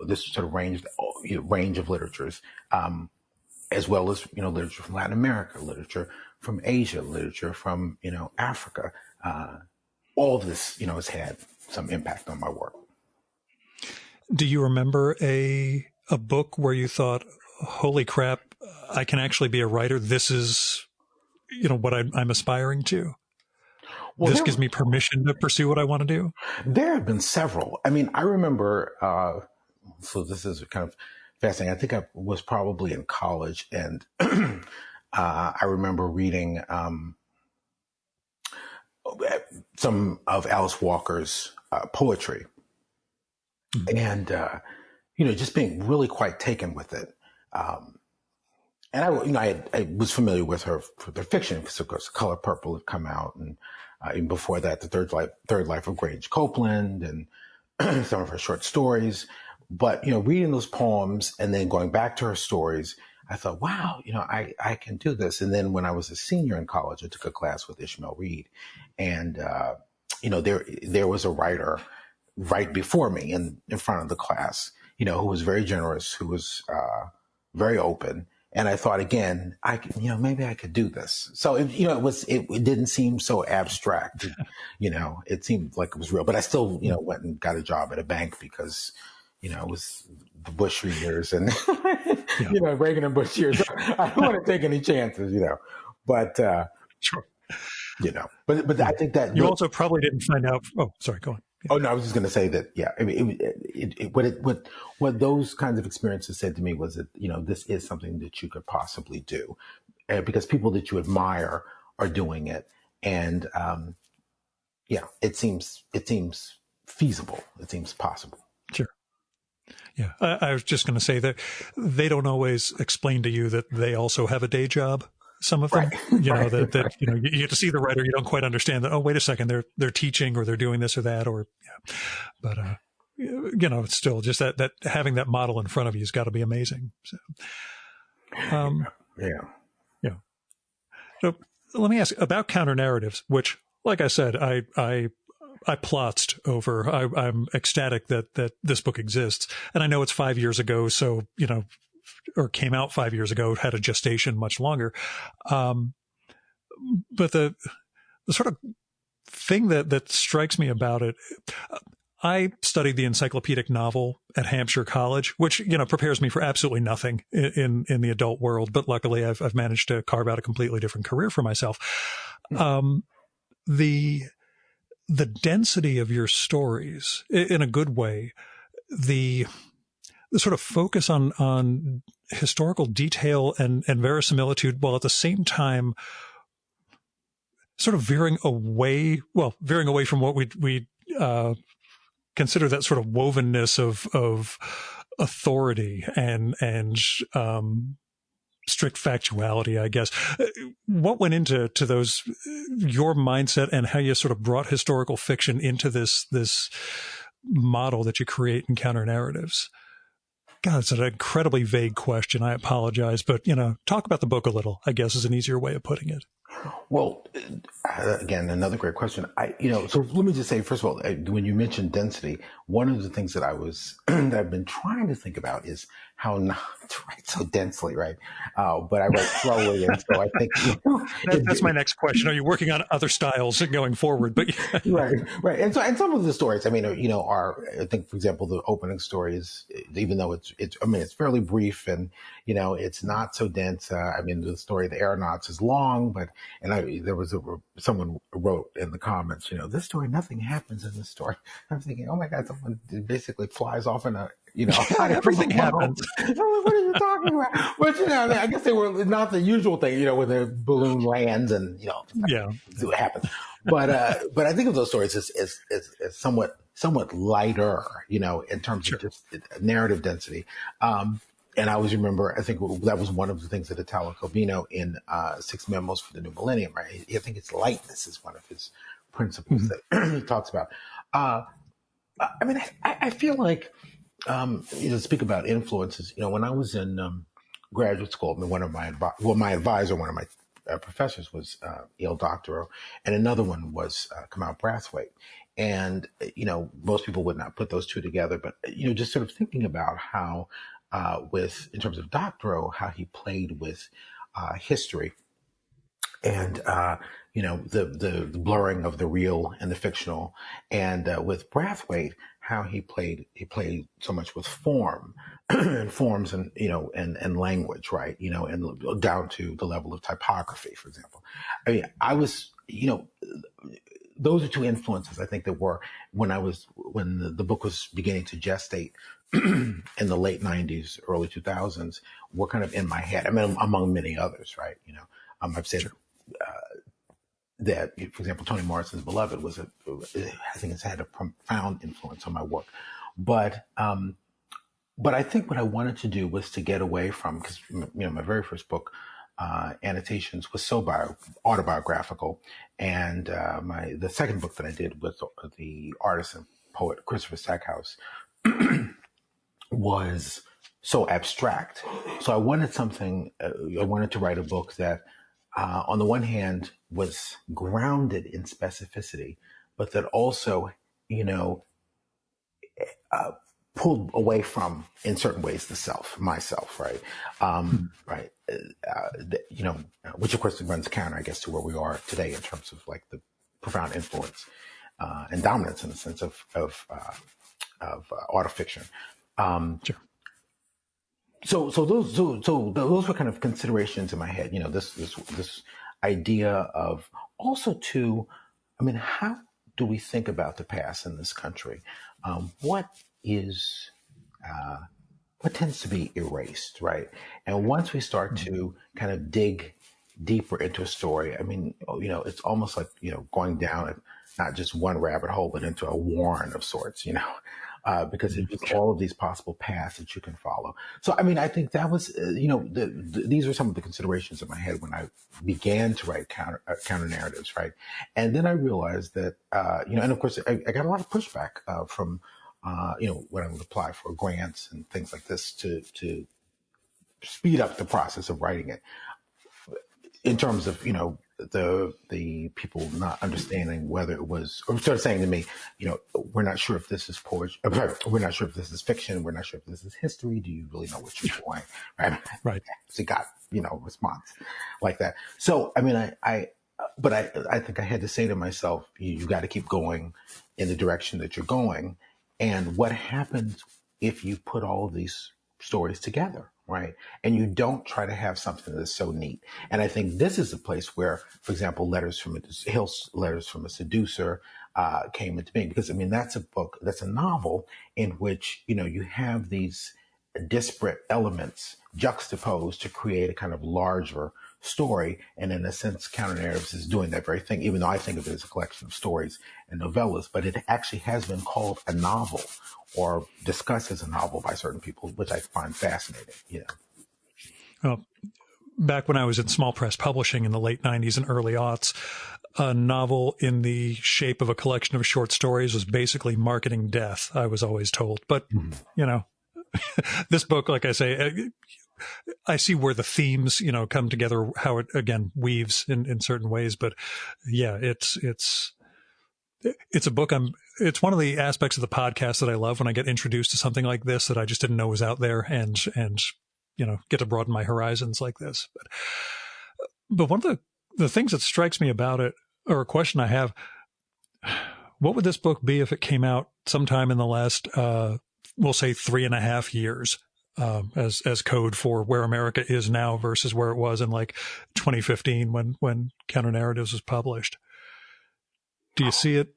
this sort of range of literatures, as well as literature from Latin America, literature from Asia, literature from Africa. All of this has had some impact on my work. Do you remember a book where you thought, "Holy crap, I can actually be a writer. This is what I'm aspiring to. Well, this gives me permission to pursue what I want to do"? There have been several. I mean, I remember. So this is kind of fascinating. I think I was probably in college, and I remember reading some of Alice Walker's poetry, and just being really quite taken with it. And I was familiar with her for their fiction because, of course, Color Purple had come out, and even before that, The Third Life of Grange Copeland, and some of her short stories. But reading those poems and then going back to her stories, I thought, wow, I can do this. And then when I was a senior in college, I took a class with Ishmael Reed, and there was a writer right before me in front of the class, who was very generous, who was very open. And I thought, again, maybe I could do this. So it didn't seem so abstract. It seemed like it was real. But I still went and got a job at a bank because it was the Bush years and Reagan and Bush years. I don't want to take any chances, But sure. But I think that you also probably didn't find out. Oh, sorry, go on. Yeah. Oh no, I was just going to say that. Yeah, I mean, what those kinds of experiences said to me was that this is something that you could possibly do, because people that you admire are doing it, and it seems feasible. It seems possible. Sure. Yeah, I was just going to say that they don't always explain to you that they also have a day job. Some of them, right. that you get to see the writer, you don't quite understand that. Oh, wait a second, they're teaching or they're doing this or that, or but it's still just that having that model in front of you has got to be amazing. So, yeah. So let me ask about counter narratives, which, like I said, I plotzed over. I'm ecstatic that this book exists, and I know it's 5 years ago, so or came out 5 years ago, had a gestation much longer. But the sort of thing that strikes me about it, I studied the encyclopedic novel at Hampshire College, which, prepares me for absolutely nothing in the adult world. But luckily I've managed to carve out a completely different career for myself. The density of your stories, in a good way, the sort of focus on historical detail and verisimilitude, while at the same time sort of veering away from what we consider that sort of wovenness of authority and strict factuality, I guess. What went into those, your mindset, and how you sort of brought historical fiction into this model that you create in counter narratives? God, it's an incredibly vague question. I apologize, but talk about the book a little, I guess, is an easier way of putting it. Well, again, another great question. So let me just say, first of all, when you mentioned density, one of the things that that I've been trying to think about is how not to write so densely, right? But I write slowly, and so I think that's my next question. Are you working on other styles going forward? But right, and some of the stories, I think, for example, the opening story is, even though it's fairly brief and it's not so dense. The story of the aeronauts is long, but there was someone wrote in the comments, this story, nothing happens in this story. I'm thinking, oh my God, someone basically flies off in a, everything happens. What are you talking about? But I guess they were not the usual thing, when the balloon lands and it happens. But I think of those stories as somewhat lighter, in terms of just narrative density. And I always remember, I think that was one of the things that Italo Calvino in Six Memos for the New Millennium, right? I think it's lightness is one of his principles that he talks about. I feel like, speak about influences, when I was in graduate school, my advisor, one of my professors was E.L. Doctorow, and another one was Kamau Brathwaite. And, most people would not put those two together, but, just sort of thinking about how, in terms of Doctorow, how he played with history and, the blurring of the real and the fictional. And with Brathwaite, how he played so much with form and forms and, and language, right? And down to the level of typography, for example. I mean, those are two influences I think that were when the book was beginning to gestate in the late 90s, early 2000s, were kind of in my head. I mean, among many others, right? I've said Sure. That, for example, Toni Morrison's Beloved I think it's had a profound influence on my work. But I think what I wanted to do was to get away from, because my very first book, Annotations, was so autobiographical, and the second book that I did with the artist and poet Christopher Stackhouse was so abstract. So I wanted something. I wanted to write a book that, on the one hand, was grounded in specificity, but that also, pulled away from, in certain ways, myself, right? Right. Which of course runs counter, I guess, to where we are today in terms of like the profound influence and dominance, in the sense of art of fiction. Sure. So those were kind of considerations in my head. This idea of also too. I mean, how do we think about the past in this country? What tends to be erased, right? And once we start to kind of dig deeper into a story, I mean, it's almost like, going down not just one rabbit hole, but into a warren of sorts, because it's all of these possible paths that you can follow. So, I mean, I think that was, these were some of the considerations in my head when I began to write counter narratives, right? And then I realized that, and of course, I got a lot of pushback from, when I would apply for grants and things like this to speed up the process of writing it, in terms of, the people not understanding whether it was, or sort of saying to me, we're not sure if this is poetry, we're not sure if this is fiction, we're not sure if this is history. Do you really know what you're doing? Right. Right. So got, response like that. So, I mean, I think I had to say to myself, you got to keep going in the direction that you're going. And what happens if you put all of these stories together, right? And you don't try to have something that's so neat. And I think this is a place where, for example, Letters from a Seducer came into being, because I mean, that's a novel in which, you have these disparate elements juxtaposed to create a kind of larger story. And in a sense, counter narratives is doing that very thing, even though I think of it as a collection of stories and novellas, but it actually has been called a novel or discussed as a novel by certain people, which I find fascinating, Well, back when I was in small press publishing in the late 90s and early aughts, a novel in the shape of a collection of short stories was basically marketing death, I was always told. But, this book, like I say, I see where the themes, come together, how it, again, weaves in certain ways. But yeah, it's a book. It's one of the aspects of the podcast that I love, when I get introduced to something like this that I just didn't know was out there, and get to broaden my horizons like this. But one of the things that strikes me about it, or a question I have, what would this book be if it came out sometime in the last, we'll say 3.5 years, as code for where America is now versus where it was in like 2015 when Counter Narratives was published? Do you see it?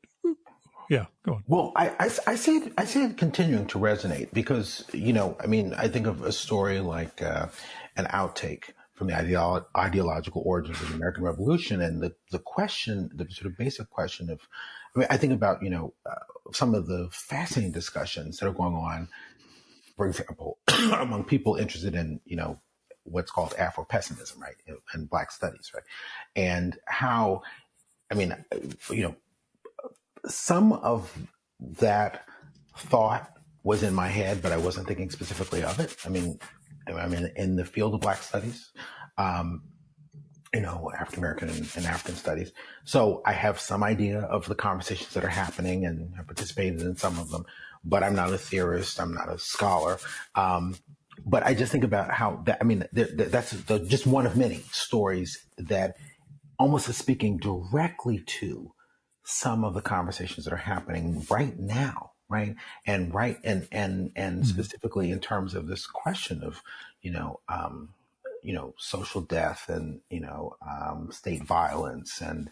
Yeah, go on. Well, I see it continuing to resonate because, I mean, I think of a story like an outtake from the ideological origins of the American Revolution, and the question, the sort of basic question of, I mean, I think about, some of the fascinating discussions that are going on, for example, among people interested in, what's called Afro-pessimism, right, and Black studies, right, and how, I mean, some of that thought was in my head, but I wasn't thinking specifically of it. I mean, in the field of Black studies, African American and African studies. So I have some idea of the conversations that are happening and have participated in some of them, but I'm not a theorist. I'm not a scholar. But I just think about how that, I mean, that's just one of many stories that almost is speaking directly to some of the conversations that are happening right now, right? And specifically in terms of this question of, you know, um, social death and state violence and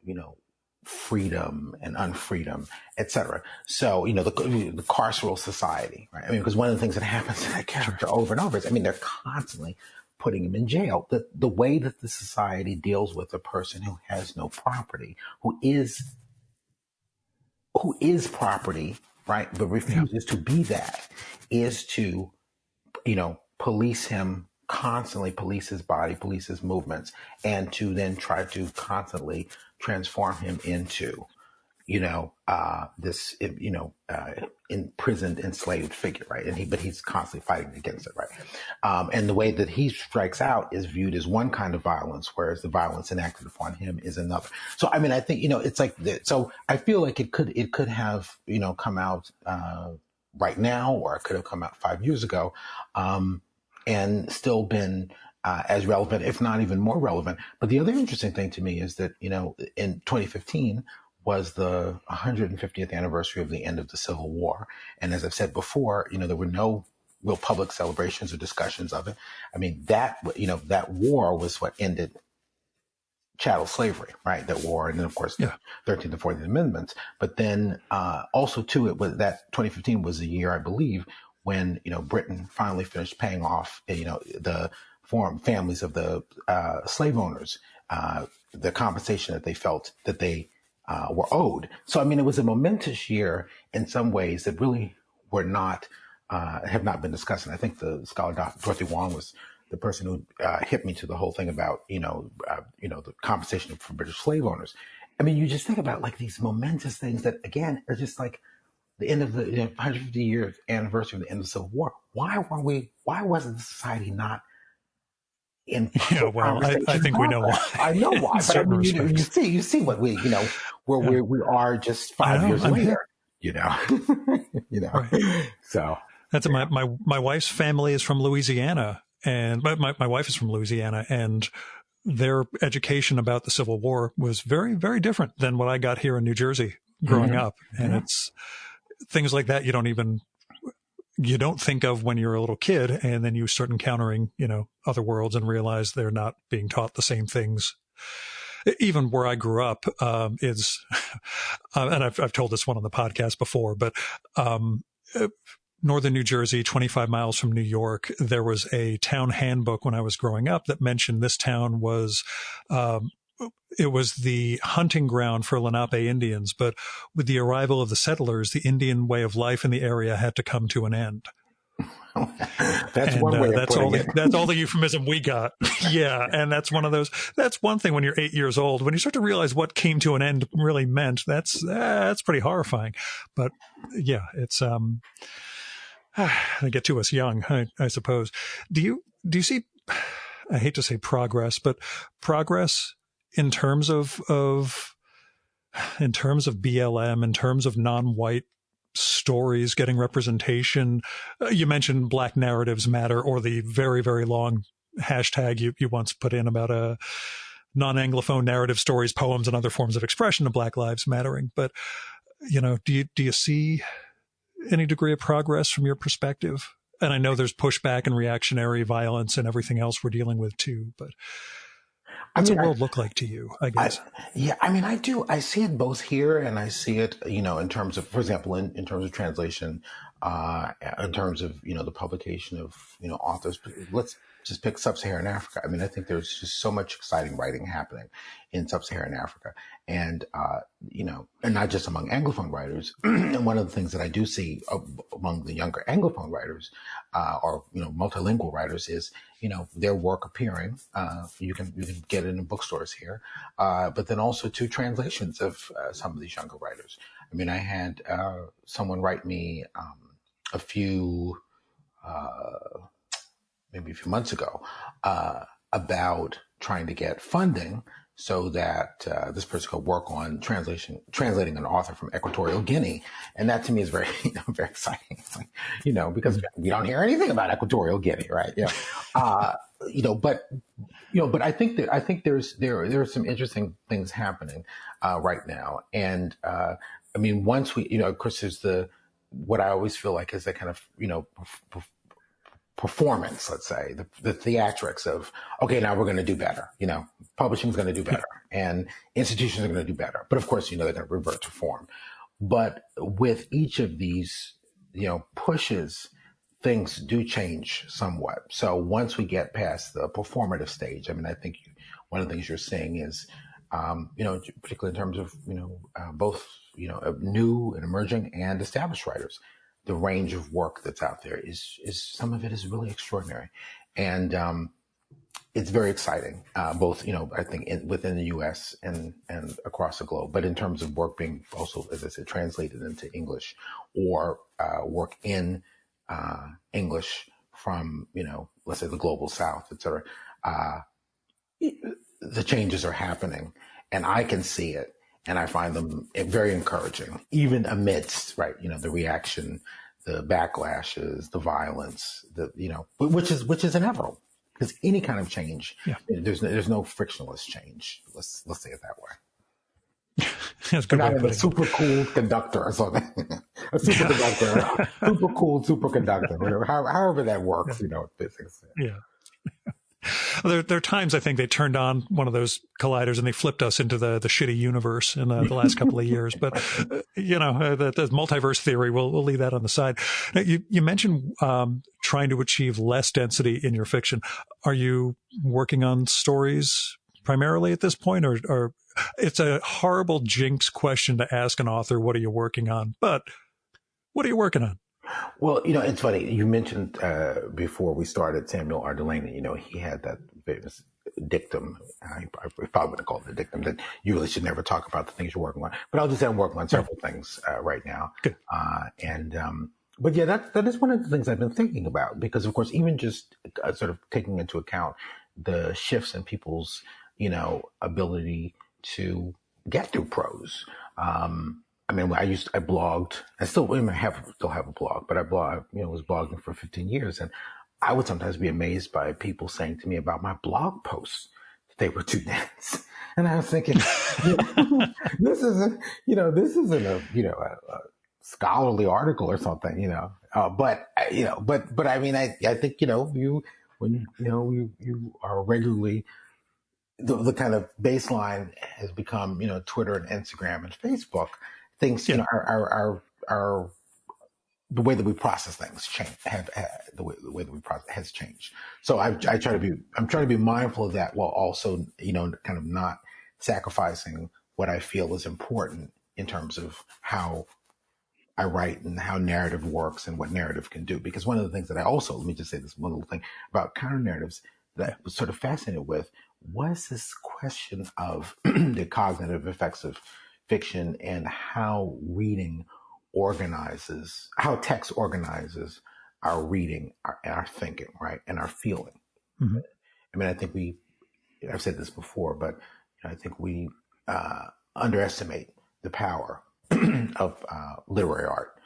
you know, freedom and unfreedom, etc. So, the carceral society, right? I mean, because one of the things that happens to that character over and over is, I mean, they're constantly putting him in jail. The way that the society deals with a person who has no property, who is property, right, but refuses to be that, is to police him, constantly police his body, police his movements, and to then try to constantly transform him into, this, imprisoned, enslaved figure, right? But he's constantly fighting against it, right? And the way that he strikes out is viewed as one kind of violence, whereas the violence enacted upon him is another. So, I mean, I think, it's like, so I feel like it could have, come out, right now, or it could have come out 5 years ago, and still been as relevant, if not even more relevant. But the other interesting thing to me is that, in 2015 was the 150th anniversary of the end of the Civil War. And as I've said before, there were no real public celebrations or discussions of it. I mean, that war was what ended chattel slavery, right? That war, and then of course the 13th and 14th Amendments. But then also too, it was that 2015 was the year, I believe, when Britain finally finished paying off the families of the slave owners the compensation that they felt that they were owed. So I mean, it was a momentous year in some ways that really were not have not been discussed. And I think the scholar Dorothy Wong was the person who hit me to the whole thing about the compensation for British slave owners. I mean, you just think about like these momentous things that again are just like the end of the 150-year anniversary of the end of the Civil War. Why wasn't the society not in well, I think we know why. I know why, but I mean, you see what where we are just 5 years later. Right. So that's my wife's family is from Louisiana, and my wife is from Louisiana, and their education about the Civil War was very, very different than what I got here in New Jersey growing up. And it's things like that you don't think of when you're a little kid, and then you start encountering, other worlds and realize they're not being taught the same things. Even where I grew up is, and I've told this one on the podcast before, but northern New Jersey, 25 miles from New York, there was a town handbook when I was growing up that mentioned this town was, it was the hunting ground for Lenape Indians. But with the arrival of the settlers, the Indian way of life in the area had to come to an end. That's one way of putting it. That's all the euphemism we got. Yeah. And that's one of those, that's one thing when you're 8 years old, when you start to realize what came to an end really meant, that's pretty horrifying. But yeah, it's, they get to us young, I suppose. Do you see, I hate to say progress, but progress in terms of BLM, in terms of non-white stories getting representation? You mentioned Black Narratives Matter, or the very, very long hashtag you once put in about non-Anglophone narrative stories, poems, and other forms of expression of Black Lives Mattering. But, do you see any degree of progress from your perspective? And I know there's pushback and reactionary violence and everything else we're dealing with too, but what's the world look like to you, I guess? I do. I see it both here, and I see it, in terms of, for example, in terms of translation, in terms of, the publication of, authors. Let's just pick Sub-Saharan Africa. I mean, I think there's just so much exciting writing happening in Sub-Saharan Africa, and, and not just among Anglophone writers. And one of the things that I do see among the younger Anglophone writers, or, multilingual writers is, their work appearing. You can get it in bookstores here, but then also two translations of some of these younger writers. I mean, I had someone write me maybe a few months ago, about trying to get funding so that this person could work on translating an author from Equatorial Guinea, and that to me is very, very exciting. Like, because we don't hear anything about Equatorial Guinea, right? Uh, but but I think there are some interesting things happening right now, and I mean, once we, of course, there's what I always feel like is the kind of performance, let's say, the theatrics of, okay, now we're going to do better. Publishing is going to do better, and institutions are going to do better. But of course, they're going to revert to form. But with each of these, pushes, things do change somewhat. So once we get past the performative stage, I mean, I think one of the things you're seeing is, particularly in terms of, both, new and emerging and established writers, the range of work that's out there is some of it is really extraordinary. And, it's very exciting, both, I think within the U.S. and across the globe. But in terms of work being also, as I said, translated into English, or work in English from, let's say the global South, et cetera, the changes are happening, and I can see it, and I find them very encouraging, even amidst, right, the reaction, the backlashes, the violence, which is inevitable. Because any kind of change, there's no frictionless change. Let's say it that way. That's good. We're not a super cool conductor or something. A super conductor, super cool superconductor, whatever. However that works, physics. Yeah. There are times I think they turned on one of those colliders and they flipped us into the shitty universe in the last couple of years. But, the multiverse theory, we'll leave that on the side. Now, you mentioned trying to achieve less density in your fiction. Are you working on stories primarily at this point? Or it's a horrible jinx question to ask an author, what are you working on? But what are you working on? Well, it's funny. You mentioned before we started Samuel R. Delany. He had that famous dictum. I probably wouldn't call it a dictum, that you really should never talk about the things you're working on. But I'll just say I'm working on several things right now. Good. But yeah, that is one of the things I've been thinking about, because of course, even just sort of taking into account the shifts in people's ability to get through prose. I mean, I blogged. I still have a blog, but I was blogging for 15 years, and I would sometimes be amazed by people saying to me about my blog posts that they were too dense, and I was thinking, this isn't a scholarly article or something, but I mean, I think when you are regularly. The kind of baseline has become, Twitter and Instagram and Facebook. Things, are the way that we process things the way that we process has changed. So I'm trying to be mindful of that, while also, kind of not sacrificing what I feel is important in terms of how I write and how narrative works and what narrative can do. Because one of the things that let me just say this one little thing about counter narratives that I was sort of fascinated with was this question of the cognitive effects of fiction and how how text organizes our reading and our thinking, right, and our feeling. Mm-hmm. I mean, I think I've said this before, but I think we underestimate the power of literary art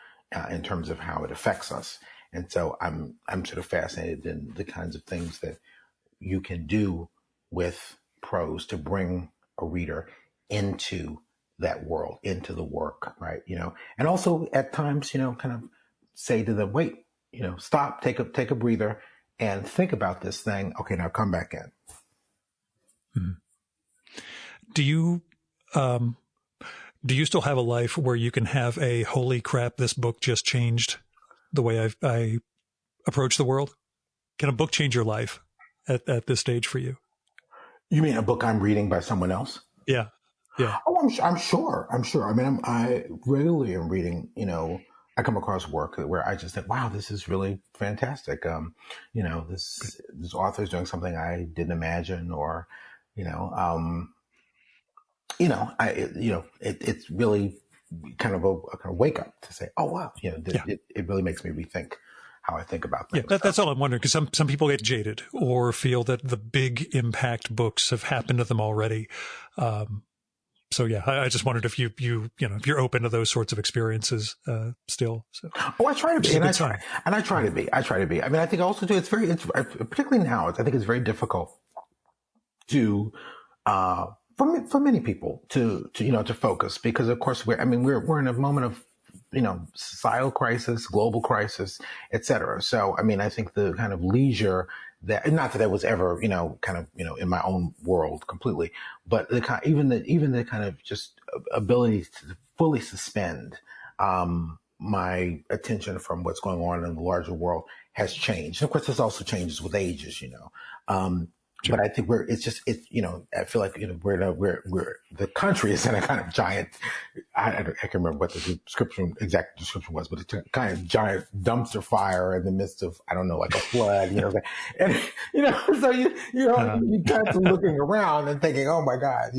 in terms of how it affects us. And so I'm sort of fascinated in the kinds of things that you can do with prose to bring a reader into that world, into the work, right? And also at times, kind of say to them, wait, stop, take a breather and think about this thing. Okay, now come back in. Mm-hmm. Do you still have a life where you can have a holy crap, this book just changed the way I approach the world? Can a book change your life at this stage for you? You mean a book I'm reading by someone else? Yeah. Yeah. Oh, I'm sure. I mean, I regularly am reading, I come across work where I just think, wow, this is really fantastic. This author is doing something I didn't imagine, or, it's really kind of a kind of wake up to say, oh, wow, it really makes me rethink how I think about Yeah, things. that's all I'm wondering, because some people get jaded or feel that the big impact books have happened to them already. So yeah, I just wondered if if you're open to those sorts of experiences still. So, Oh, I try to be, which is a and good sign. I try to be. I try to be. I mean, I think also too, it's particularly now. I think it's very difficult to for many people to focus, because of course we're in a moment of societal crisis, global crisis, et cetera. So I mean, I think the kind of leisure that, not that I was ever in my own world completely, but even the kind of just ability to fully suspend my attention from what's going on in the larger world has changed. And of course, this also changes with ages. Sure. But I think I feel like, we're the country is in a kind of giant, I can't remember what the exact description was, but it's a kind of giant dumpster fire in the midst of, I don't know, like a flood, and, so you kind of looking around and thinking, oh my God,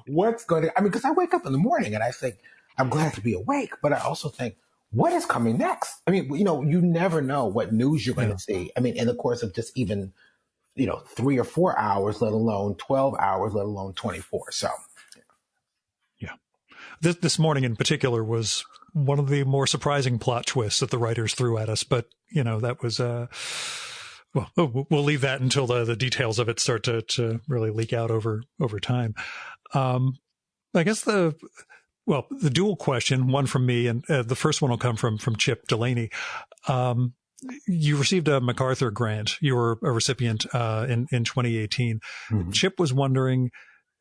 what's going to, because I wake up in the morning and I think, I'm glad to be awake, but I also think, what is coming next? I mean, you never know what news you're going to see. I mean, in the course of just even 3 or 4 hours, let alone 12 hours, let alone 24. So, Yeah. This morning in particular was one of the more surprising plot twists that the writers threw at us. But, that was, we'll leave that until the details of it start to really leak out over time. I guess the dual question, one from me, and the first one will come from Chip Delaney. You received a Macarthur grant. You were a recipient in 2018. Mm-hmm. Chip was wondering,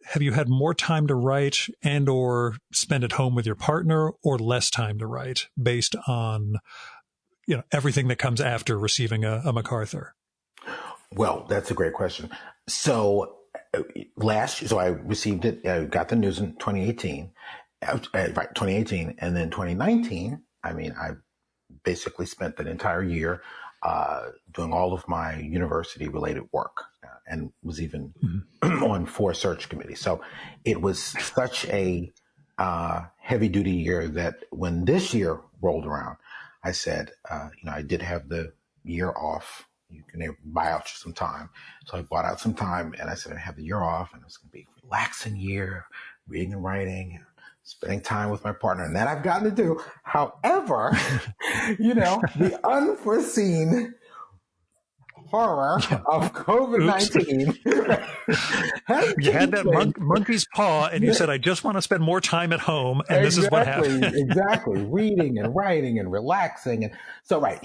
have you had more time to write and or spend at home with your partner, or less time to write based on everything that comes after receiving a Macarthur? Well, that's a great question. So I received it. I got the news in 2018. Right, 2018, and then 2019. I mean, I basically spent that entire year doing all of my university-related work, and was even on 4 search committees. So it was such a heavy-duty year that when this year rolled around, I said, I did have the year off. You can buy out some time. So I bought out some time, and I said I have the year off, and it's going to be a relaxing year, reading and writing, spending time with my partner, and that I've gotten to do. However, the unforeseen horror of COVID-19. You had that monkey's paw, and you said, I just want to spend more time at home, and this is what happened. Exactly. Reading and writing and relaxing. And so, right,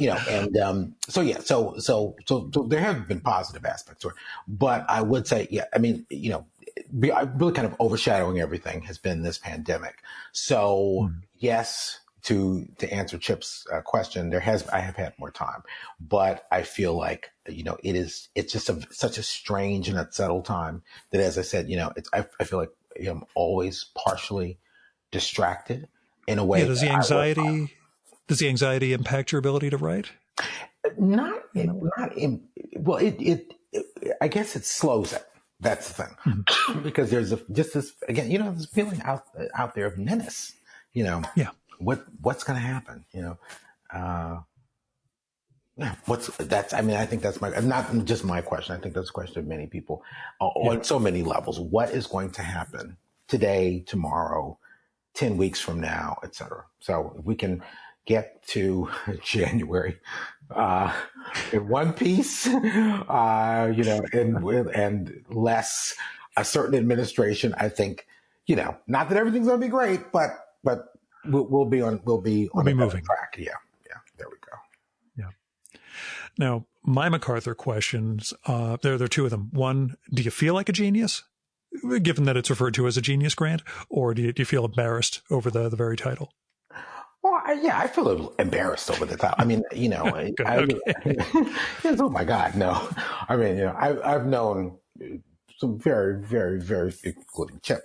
so there have been positive aspects to it. But I would say, really kind of overshadowing everything has been this pandemic. So yes, to answer Chip's question, I have had more time, but I feel like, it's just such a strange and unsettled time that, as I said, I feel like I'm always partially distracted in a way. Yeah, does the anxiety impact your ability to write? Well, I guess it slows it. That's the thing, because there's this feeling out there of menace. What's going to happen? I think that's not just my question. I think that's a question of many people on so many levels. What is going to happen today, tomorrow, 10 weeks from now, et cetera? So if we can get to January in one piece, and less a certain administration, I think, not that everything's going to be great, but we'll be on moving track. Yeah. There we go. Yeah. Now, my Macarthur questions, there are 2 of them. One, do you feel like a genius, given that it's referred to as a genius grant, or do you feel embarrassed over the very title? Well, I feel a little embarrassed over the title. I mean, oh my God, no. I mean, I've known some very, very, very, including Chip,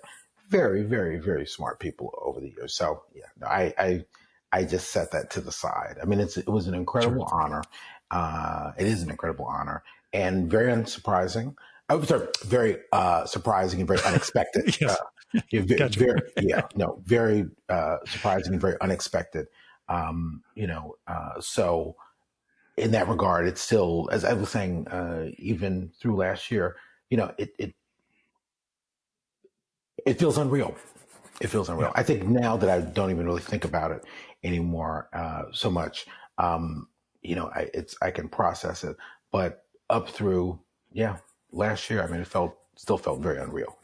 very, very, very smart people over the years. So I just set that to the side. I mean, it was an incredible honor. It is an incredible honor, and very unsurprising. Oh, sorry, very surprising and very unexpected. Yes. Very surprising and very unexpected. So in that regard, it's still, as I was saying, even through last year, it feels unreal. It feels unreal. Yeah. I think now that I don't even really think about it anymore so much, I can process it. But up through, last year, I mean, still felt very unreal.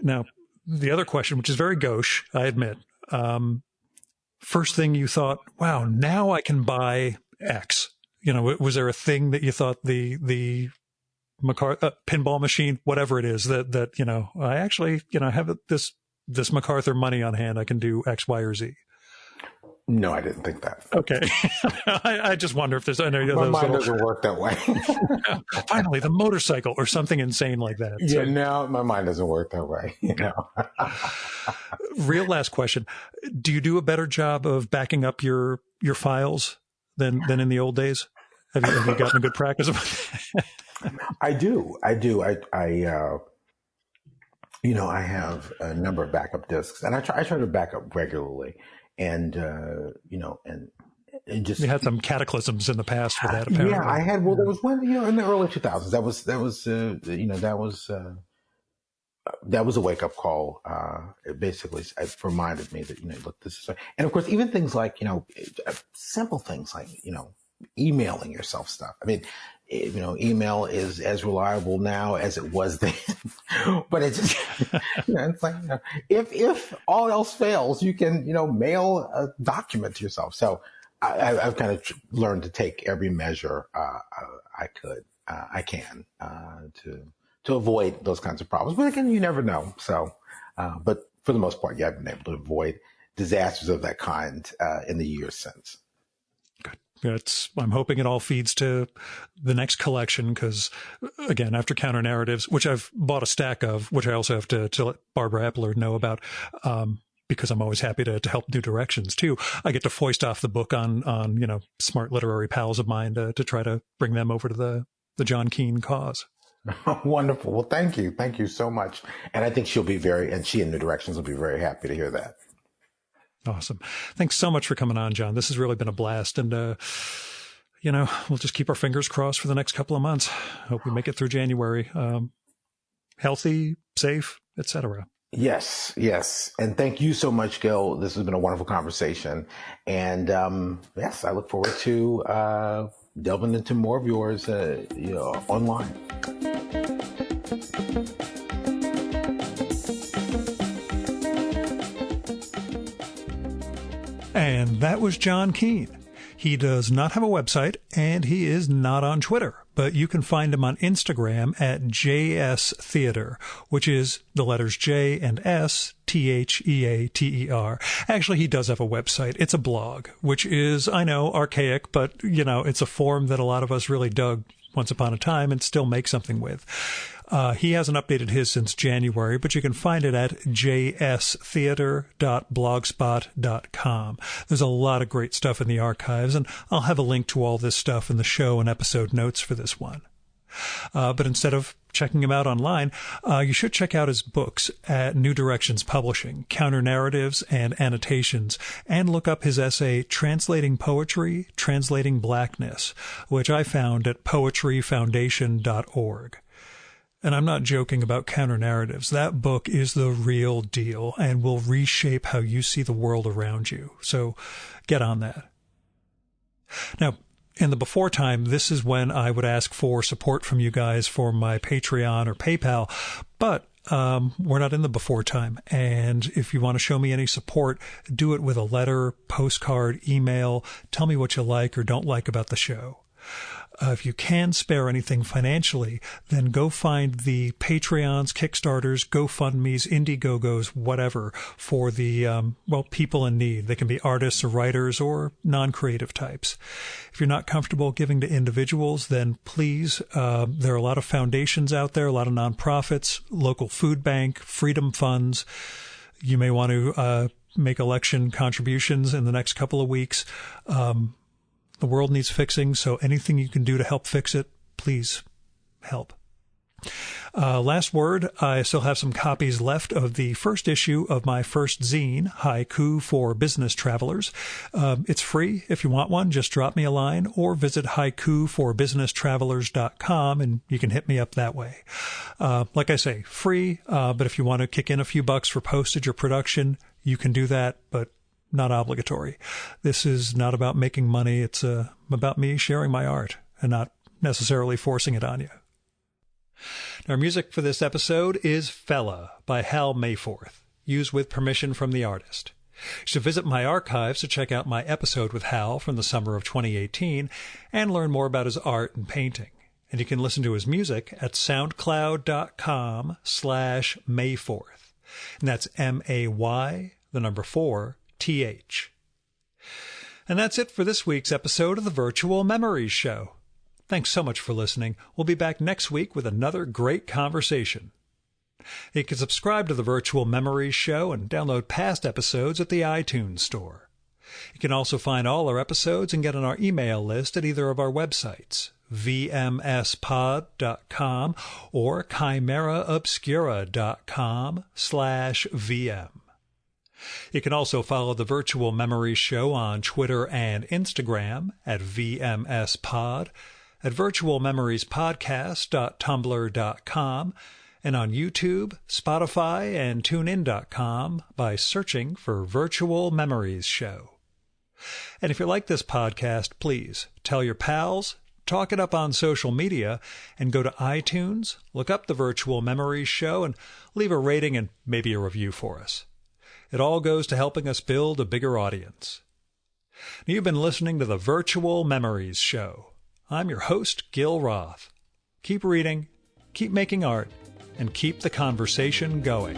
Now, the other question, which is very gauche, I admit. First thing you thought, wow, now I can buy X. Was there a thing that you thought the pinball machine, whatever it is, that I actually, have this Macarthur money on hand, I can do X, Y, or Z? No, I didn't think that. Okay. I just wonder if there's... I know my mind doesn't work that way. Finally, the motorcycle or something insane like that. Yeah, no, my mind doesn't work that way. Real last question. Do you do a better job of backing up your files than in the old days? Have you gotten a good practice of it? I do. I have a number of backup disks, and I try to back up regularly. And and just, you had some cataclysms in the past for that. Apparently. Yeah, I had. Well, there was one, in the early 2000s. That was a wake up call. It basically reminded me that, look, this is, and of course, even things like, simple things like, emailing yourself stuff. I mean, email is as reliable now as it was then, but it's just, it's like, if all else fails, you can, mail a document to yourself. So I've kind of learned to take every measure I can to avoid those kinds of problems. But again, you never know. So, but for the most part, I've been able to avoid disasters of that kind in the years since. I'm hoping it all feeds to the next collection because, again, after Counter Narratives, which I've bought a stack of, which I also have to let Barbara Appler know about, because I'm always happy to help new directions too. I get to foist off the book on smart literary pals of mine to try to bring them over to the John Keene cause. Wonderful. Well, thank you. Thank you so much. And I think she and New Directions will be very happy to hear that. Awesome. Thanks so much for coming on, John. This has really been a blast. And, we'll just keep our fingers crossed for the next couple of months. Hope we make it through January. Healthy, safe, etc. Yes. And thank you so much, Gil. This has been a wonderful conversation. And, yes, I look forward to, delving into more of yours, online. And that was John Keene. He does not have a website, and he is not on Twitter, but you can find him on Instagram at JS Theater, which is the letters J and S, Theater. Actually, he does have a website. It's a blog, which is, I know, archaic, but, it's a form that a lot of us really dug once upon a time and still make something with. He hasn't updated his since January, but you can find it at jstheater.blogspot.com. There's a lot of great stuff in the archives, and I'll have a link to all this stuff in the show and episode notes for this one. But instead of checking him out online, you should check out his books at New Directions Publishing, Counter Narratives and Annotations, and look up his essay, Translating Poetry, Translating Blackness, which I found at poetryfoundation.org. And I'm not joking about Counter Narratives. That book is the real deal and will reshape how you see the world around you. So get on that. Now, in the before time, this is when I would ask for support from you guys for my Patreon or PayPal. But we're not in the before time. And if you want to show me any support, do it with a letter, postcard, email. Tell me what you like or don't like about the show. If you can spare anything financially, then go find the Patreons, Kickstarters, GoFundMes, Indiegogos, whatever, for the, people in need. They can be artists or writers or non-creative types. If you're not comfortable giving to individuals, then please, there are a lot of foundations out there, a lot of nonprofits, local food bank, freedom funds. You may want to make election contributions in the next couple of weeks. The world needs fixing, so anything you can do to help fix it, please help. Last word, I still have some copies left of the first issue of my first zine, Haiku for Business Travelers. It's free. If you want one, just drop me a line or visit haikuforbusinesstravelers.com and you can hit me up that way. Like I say, free, but if you want to kick in a few bucks for postage or production, you can do that, but not obligatory. This is not about making money. It's about me sharing my art and not necessarily forcing it on you. Our music for this episode is Fella by Hal Mayforth, used with permission from the artist. You should visit my archives to check out my episode with Hal from the summer of 2018 and learn more about his art and painting. And you can listen to his music at soundcloud.com/Mayforth. And that's MAY4TH. And that's it for this week's episode of the Virtual Memories Show. Thanks so much for listening. We'll be back next week with another great conversation. You can subscribe to the Virtual Memories Show and download past episodes at the iTunes Store. You can also find all our episodes and get on our email list at either of our websites, vmspod.com or chimeraobscura.com/VM. You can also follow the Virtual Memories Show on Twitter and Instagram at VMSPod, at virtualmemoriespodcast.tumblr.com, and on YouTube, Spotify, and TuneIn.com by searching for Virtual Memories Show. And if you like this podcast, please tell your pals, talk it up on social media, and go to iTunes, look up the Virtual Memories Show, and leave a rating and maybe a review for us. It all goes to helping us build a bigger audience. Now, you've been listening to the Virtual Memories Show. I'm your host, Gil Roth. Keep reading, keep making art, and keep the conversation going.